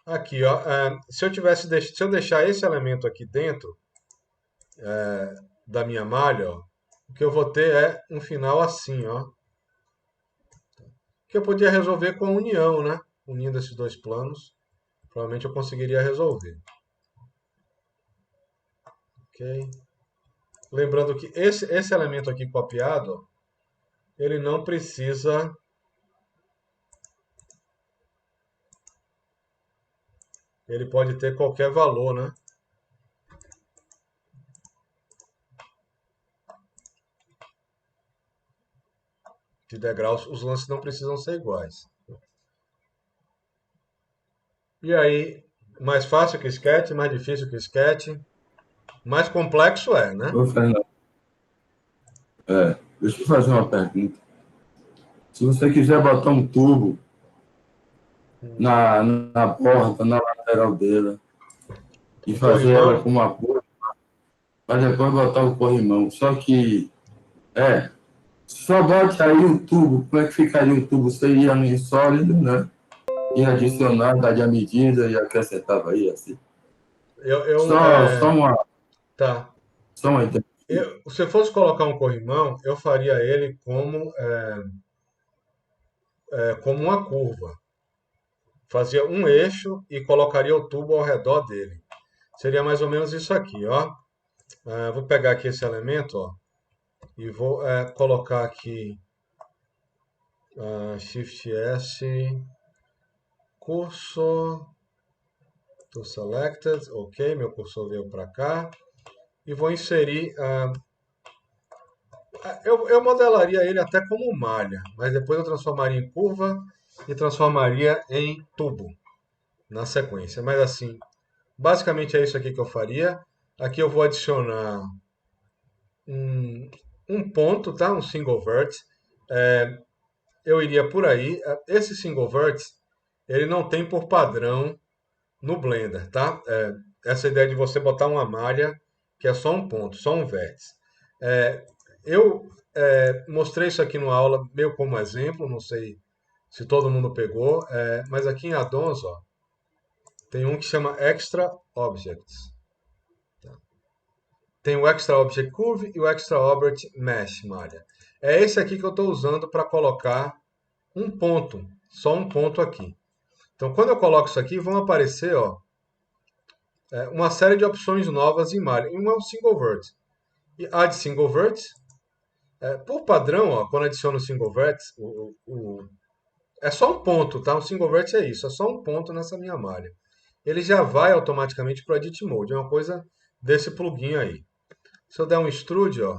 Aqui, ó, se eu deixar esse elemento aqui dentro da minha malha, ó, o que eu vou ter é um final assim, ó, que eu podia resolver com a união, né? Unindo esses dois planos, provavelmente eu conseguiria resolver. Ok. Lembrando que esse elemento aqui copiado, ó, ele não precisa ele pode ter qualquer valor, né? De degraus, os lances não precisam ser iguais. E aí, mais fácil que Sketch, mais difícil que Sketch, mais complexo né? Ô, Fernando, deixa eu fazer uma pergunta. Se você quiser botar um tubo na porta, na lateral dela, e fazer ela com uma cor, para depois botar o corrimão. Só que, só bote aí um tubo. Como é que ficaria um tubo? Você ia no sólido, né? E adicionar, dar a medida e acrescentava aí, assim. Só uma... Tá. Só uma ideia. Se eu fosse colocar um corrimão, eu faria ele como uma curva. Fazia um eixo e colocaria o tubo ao redor dele. Seria mais ou menos isso aqui, ó. Vou pegar aqui esse elemento, ó, e vou colocar aqui Shift S, cursor, to selected, ok, meu cursor veio para cá, e vou inserir Eu modelaria ele até como malha, mas depois eu transformaria em curva e transformaria em tubo na sequência. Mas assim, basicamente é isso aqui que eu faria. Aqui eu vou adicionar um, um ponto, tá? Um single vertex. Eu iria por aí. Esse single vertex, ele não tem por padrão no Blender, tá? Essa ideia de você botar uma malha que é só um ponto, só um vértice. Eu mostrei isso aqui no aula meio como exemplo, não sei se todo mundo pegou, mas aqui em Addons, ó, tem um que chama Extra Objects. Tem o Extra Object Curve e o Extra Object Mesh malha. É esse aqui que eu estou usando para colocar um ponto, só um ponto aqui. Então, quando eu coloco isso aqui, vão aparecer, ó, uma série de opções novas em malha. E um é o Single Vertex. E Add Single Vertex, por padrão, ó, quando adiciono o Single Vertex, é só um ponto, tá? O Single Vertex é isso, é só um ponto nessa minha malha. Ele já vai automaticamente para o Edit Mode. É uma coisa desse plugin aí. Se eu der um extrude, ó,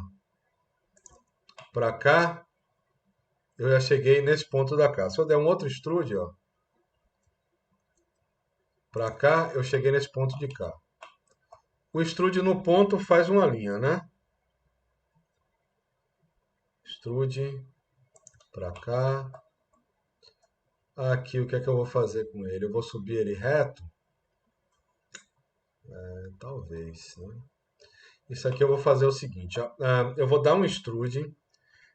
para cá, eu já cheguei nesse ponto da cá. Se eu der um outro extrude, ó, para cá, eu cheguei nesse ponto de cá. O extrude no ponto faz uma linha, né? Extrude para cá. Aqui, o que é que eu vou fazer com ele? Eu vou subir ele reto? Talvez, né? Isso aqui eu vou fazer o seguinte, ó. Eu vou dar um extrude,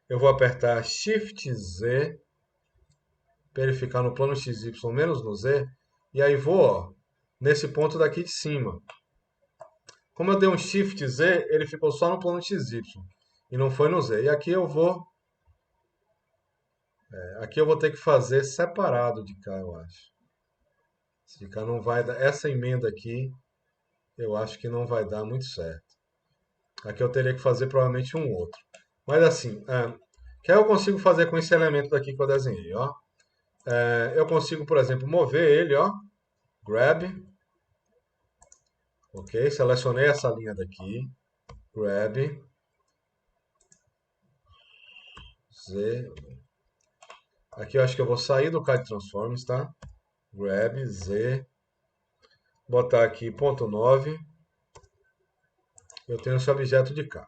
eu vou apertar Shift Z, para ele ficar no plano XY menos no Z, e aí vou, ó, nesse ponto daqui de cima. Como eu dei um Shift Z, ele ficou só no plano XY, e não foi no Z. E aqui eu vou ter que fazer separado de cá, eu acho. De cá não vai dar, essa emenda aqui, eu acho que não vai dar muito certo. Aqui eu teria que fazer provavelmente um outro. Mas assim, o que eu consigo fazer com esse elemento daqui que eu desenhei, ó? Eu consigo, por exemplo, mover ele, ó, grab, ok? Selecionei essa linha daqui, grab, Z. Aqui eu acho que eu vou sair do CAD Transforms, tá? Grab, Z, botar aqui ponto 9. Eu tenho esse objeto de cá,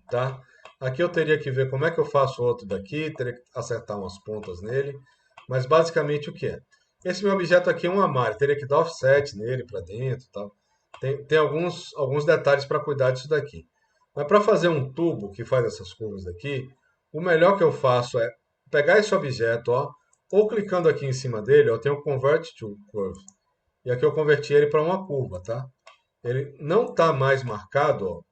tá? Aqui eu teria que ver como é que eu faço outro daqui, teria que acertar umas pontas nele, mas basicamente o que é? Esse meu objeto aqui é uma malha, teria que dar offset nele para dentro e tal. Tem alguns detalhes para cuidar disso daqui. Mas para fazer um tubo que faz essas curvas daqui, o melhor que eu faço é pegar esse objeto, ó, ou clicando aqui em cima dele, ó, eu tenho Convert to Curve. E aqui eu converti ele para uma curva, tá? Ele não está mais marcado, ó.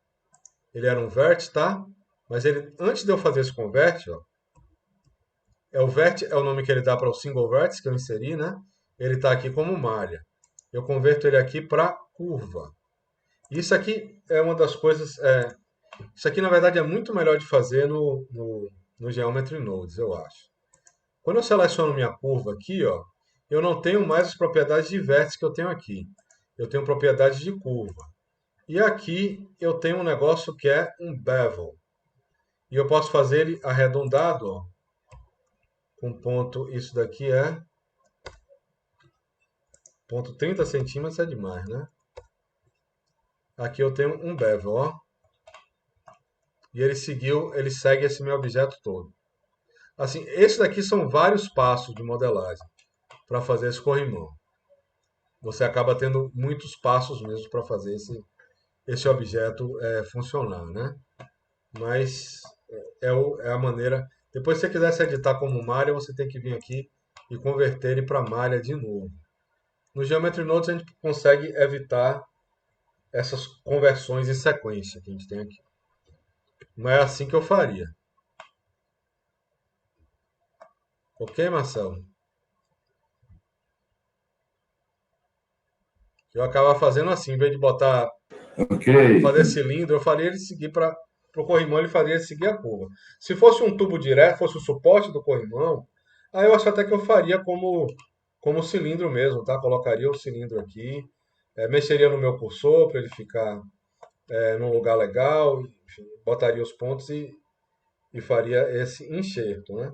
Ele era um vértice, tá? Mas ele, antes de eu fazer esse convert, ó, o vert é o nome que ele dá para o single vertex que eu inseri, né? Ele está aqui como malha. Eu converto ele aqui para curva. Isso aqui é uma das coisas. Isso aqui, na verdade, é muito melhor de fazer no Geometry Nodes, eu acho. Quando eu seleciono minha curva aqui, ó, eu não tenho mais as propriedades de vértice que eu tenho aqui. Eu tenho propriedades de curva. E aqui eu tenho um negócio que é um bevel. E eu posso fazer ele arredondado, ó, com ponto, isso daqui é ponto 30 centímetros, é demais, né? Aqui eu tenho um bevel, ó. E ele segue esse meu objeto todo. Assim, esses daqui são vários passos de modelagem para fazer esse corrimão. Você acaba tendo muitos passos mesmo para fazer esse objeto funcionar, né? Mas é a maneira. Depois, se você quiser se editar como malha, você tem que vir aqui e converter ele para malha de novo. No Geometry Nodes a gente consegue evitar essas conversões em sequência que a gente tem aqui. Não é assim que eu faria. Ok, Marcelo? Eu acabava fazendo assim, em vez de botar, Ok. fazer cilindro, eu faria ele seguir para o corrimão, ele faria ele seguir a curva. Se fosse um tubo direto, fosse o suporte do corrimão, aí eu acho até que eu faria como cilindro mesmo, tá? Colocaria o cilindro aqui, mexeria no meu cursor para ele ficar num lugar legal, enfim, botaria os pontos e faria esse enxerto, né?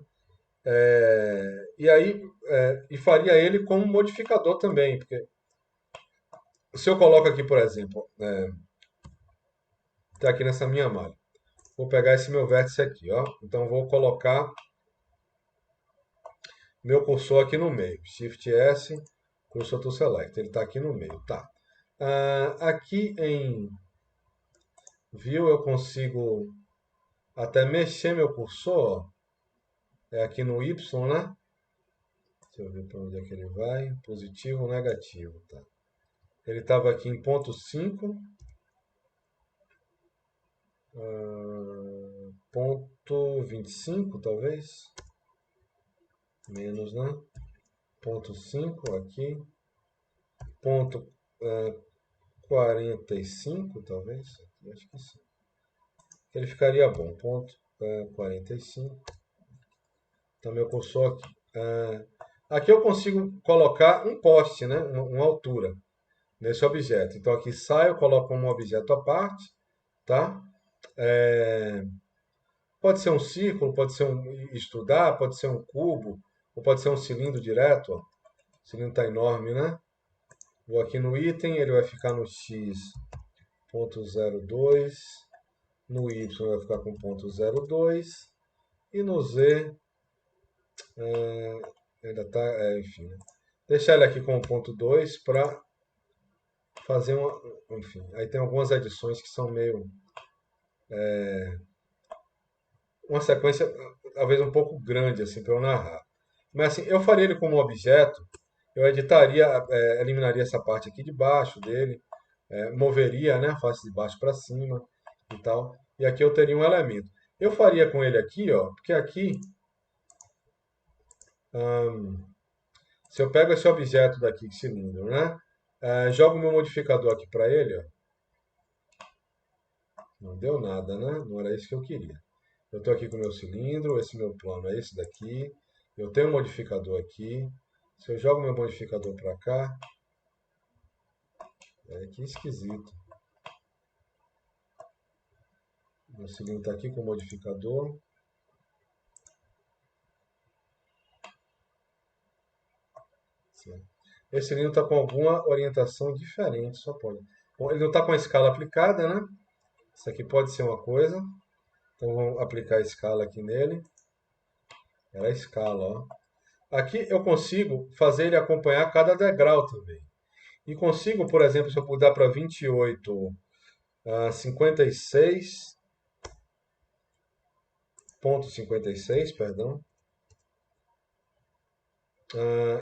E aí, e faria ele como modificador também, porque se eu coloco aqui, por exemplo, tá aqui nessa minha malha, vou pegar esse meu vértice aqui, ó. Então vou colocar meu cursor aqui no meio, Shift S, Cursor to Select, ele está aqui no meio, tá? Aqui em View eu consigo até mexer meu cursor, ó. É aqui no Y, né? Deixa eu ver para onde é que ele vai. Positivo ou negativo, tá? Ele estava aqui em ponto 5. Ponto 25, talvez. Menos, né? Ponto 5 aqui. Ponto 45, talvez. Aqui, acho que sim. Ele ficaria bom. Ponto 45. Então, meu cursor aqui. Aqui eu consigo colocar um poste, né? Uma altura nesse objeto. Então, aqui saio, coloco como objeto à parte, tá? Pode ser um círculo, pode ser estudar, pode ser um cubo, ou pode ser um cilindro direto. Ó. O cilindro está enorme, né? Vou aqui no item, ele vai ficar no x.02, no y vai ficar com 0.02 e no z ainda está, enfim. Né? Deixar ele aqui com 0.2 para fazer uma, enfim. Aí tem algumas edições que são meio uma sequência talvez um pouco grande assim para eu narrar. Mas assim, eu faria ele como objeto, eu editaria, eliminaria essa parte aqui de baixo dele, moveria, né, a face de baixo para cima e tal. E aqui eu teria um elemento. Eu faria com ele aqui, ó, porque aqui, se eu pego esse objeto daqui, cilindro, né, jogo meu modificador aqui para ele, ó, não deu nada, né? Não era isso que eu queria. Eu estou aqui com o meu cilindro, esse meu plano é esse daqui. Eu tenho um modificador aqui. Se eu jogo meu modificador para cá, que esquisito. Meu cilindro está aqui com o modificador. Certo. Esse cilindro está com alguma orientação diferente, só pode. Bom, ele não está com a escala aplicada, né? Isso aqui pode ser uma coisa. Então vamos aplicar a escala aqui nele. Era a escala, ó. Aqui eu consigo fazer ele acompanhar cada degrau também. E consigo, por exemplo, se eu mudar para 28, 56.56, perdão.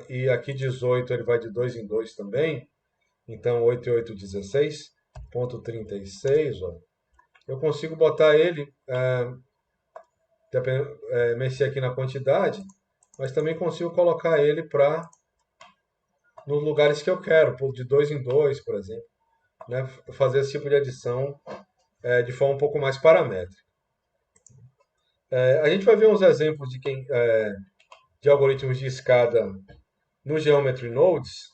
E aqui 18 ele vai de 2 em 2 também. Então 8 e 8, 16.36, ó. Eu consigo botar ele, mexer aqui na quantidade, mas também consigo colocar ele para nos lugares que eu quero, de 2 em 2, por exemplo, né? Fazer esse tipo de adição de forma um pouco mais paramétrica. A gente vai ver uns exemplos de algoritmos de escada no Geometry Nodes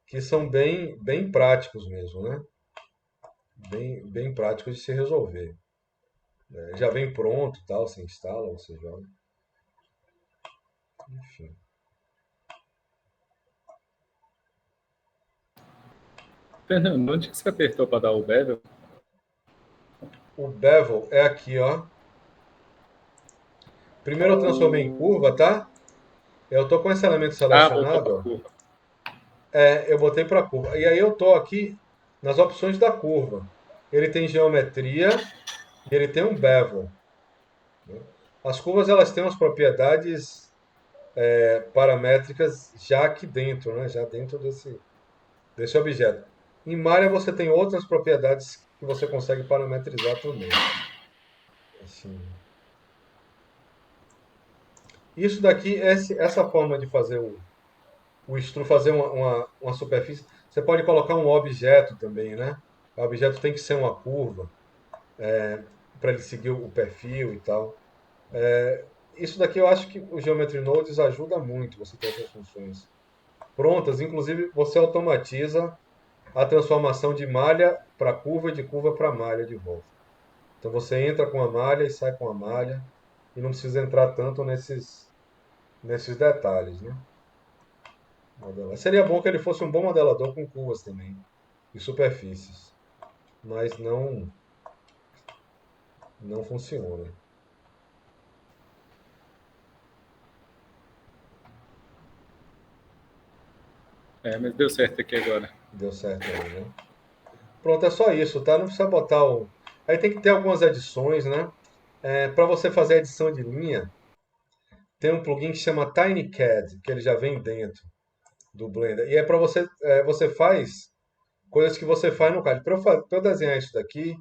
que são bem práticos mesmo, né? Bem práticos de se resolver. Já vem pronto, tal, você instala, você joga. Enfim. Fernando, onde que você apertou para dar o bevel? O bevel é aqui, ó. Primeiro eu transformei em curva, tá? Eu tô com esse elemento selecionado, ó. Curva. Eu botei para curva. E aí eu tô aqui nas opções da curva. Ele tem geometria e ele tem um bevel. As curvas elas têm umas propriedades paramétricas já aqui dentro, né? Já dentro desse objeto. Em malha você tem outras propriedades que você consegue parametrizar também. Assim. Isso daqui, essa forma de fazer o extrude, fazer uma superfície, você pode colocar um objeto também, né? O objeto tem que ser uma curva para ele seguir o perfil e tal. Isso daqui eu acho que o Geometry Nodes ajuda muito você ter essas funções prontas. Inclusive, você automatiza a transformação de malha para curva e de curva para malha de volta. Então você entra com a malha e sai com a malha e não precisa entrar tanto nesses detalhes, né? Seria bom que ele fosse um bom modelador com curvas também e superfícies, mas não funciona. Mas deu certo aqui agora. Deu certo aí, né? Pronto, é só isso, tá? Não precisa botar o. Aí tem que ter algumas edições, né? Para você fazer a edição de linha, tem um plugin que chama TinyCAD, que ele já vem dentro do Blender. E é para você faz coisas que você faz no CAD. Para eu desenhar isso daqui,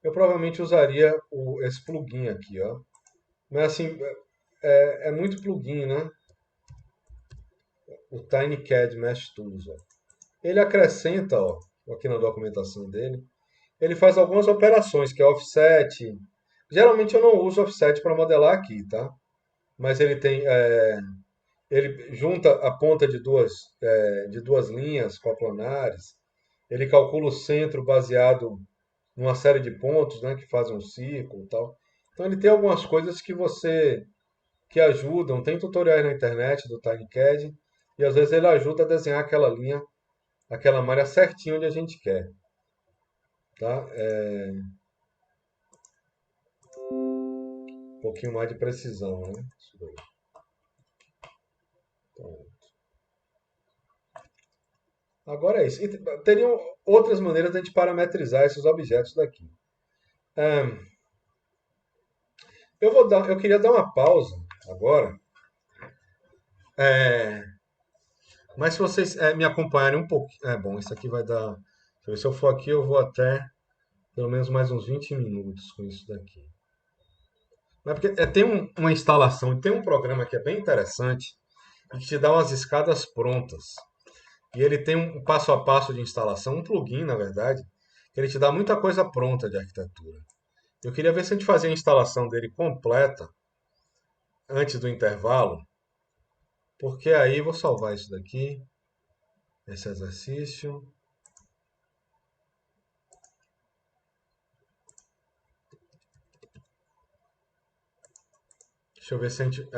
eu provavelmente usaria esse plugin aqui, ó. Mas assim, é muito plugin, né? O TinyCAD Mesh Tools, ó. Ele acrescenta, ó, aqui na documentação dele, ele faz algumas operações, que é offset. Geralmente eu não uso offset para modelar aqui, tá? Mas ele junta a ponta de duas linhas coplanares. Ele calcula o centro baseado numa série de pontos, né, que fazem um círculo e tal. Então ele tem algumas coisas que ajudam. Tem tutoriais na internet do TinyCAD e às vezes ele ajuda a desenhar aquela linha, aquela malha certinho onde a gente quer, tá? Um pouquinho mais de precisão, né? Isso daí. Então, agora é isso. E teriam outras maneiras de a gente parametrizar esses objetos daqui. Ahn, eu queria dar uma pausa agora, é, mas se vocês me acompanharem um pouquinho. Bom, isso aqui vai dar. Deixa eu ver, se eu for aqui, eu vou até pelo menos mais uns 20 minutos com isso daqui. Mas porque tem uma instalação, tem um programa que é bem interessante e que te dá umas escadas prontas. E ele tem um passo a passo de instalação, um plugin, na verdade, que ele te dá muita coisa pronta de arquitetura. Eu queria ver se a gente fazia a instalação dele completa antes do intervalo, porque aí vou salvar isso daqui, esse exercício. Deixa eu ver se a gente.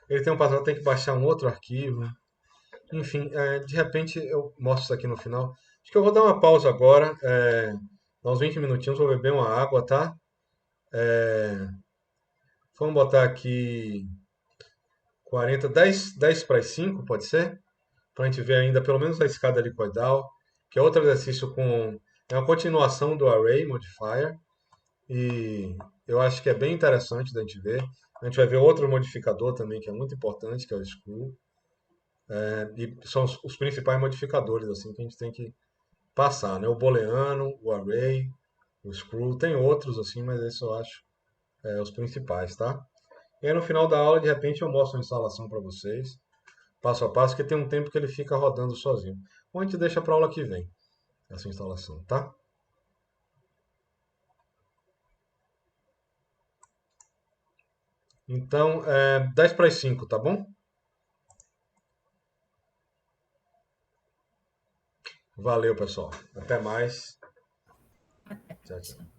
Ele tem um passo, tem que baixar um outro arquivo. Enfim, de repente eu mostro isso aqui no final. Acho que eu vou dar uma pausa agora, dar uns 20 minutinhos, vou beber uma água, tá? Vamos botar aqui 40, 10 para as 5, pode ser? Para a gente ver ainda pelo menos a escada helicoidal, que é outro exercício é uma continuação do Array Modifier, e eu acho que é bem interessante da gente ver. A gente vai ver outro modificador também que é muito importante, que é o Screw, e são os principais modificadores assim que a gente tem que passar, né? O booleano, o array, o screw, tem outros assim, mas esses eu acho os principais, tá? E aí no final da aula, de repente, eu mostro a instalação para vocês, passo a passo, que tem um tempo que ele fica rodando sozinho. Ou a gente deixa para a aula que vem, essa instalação, tá? Então, 10 para as 5, tá bom? Valeu, pessoal. Até mais. Tchau, tchau.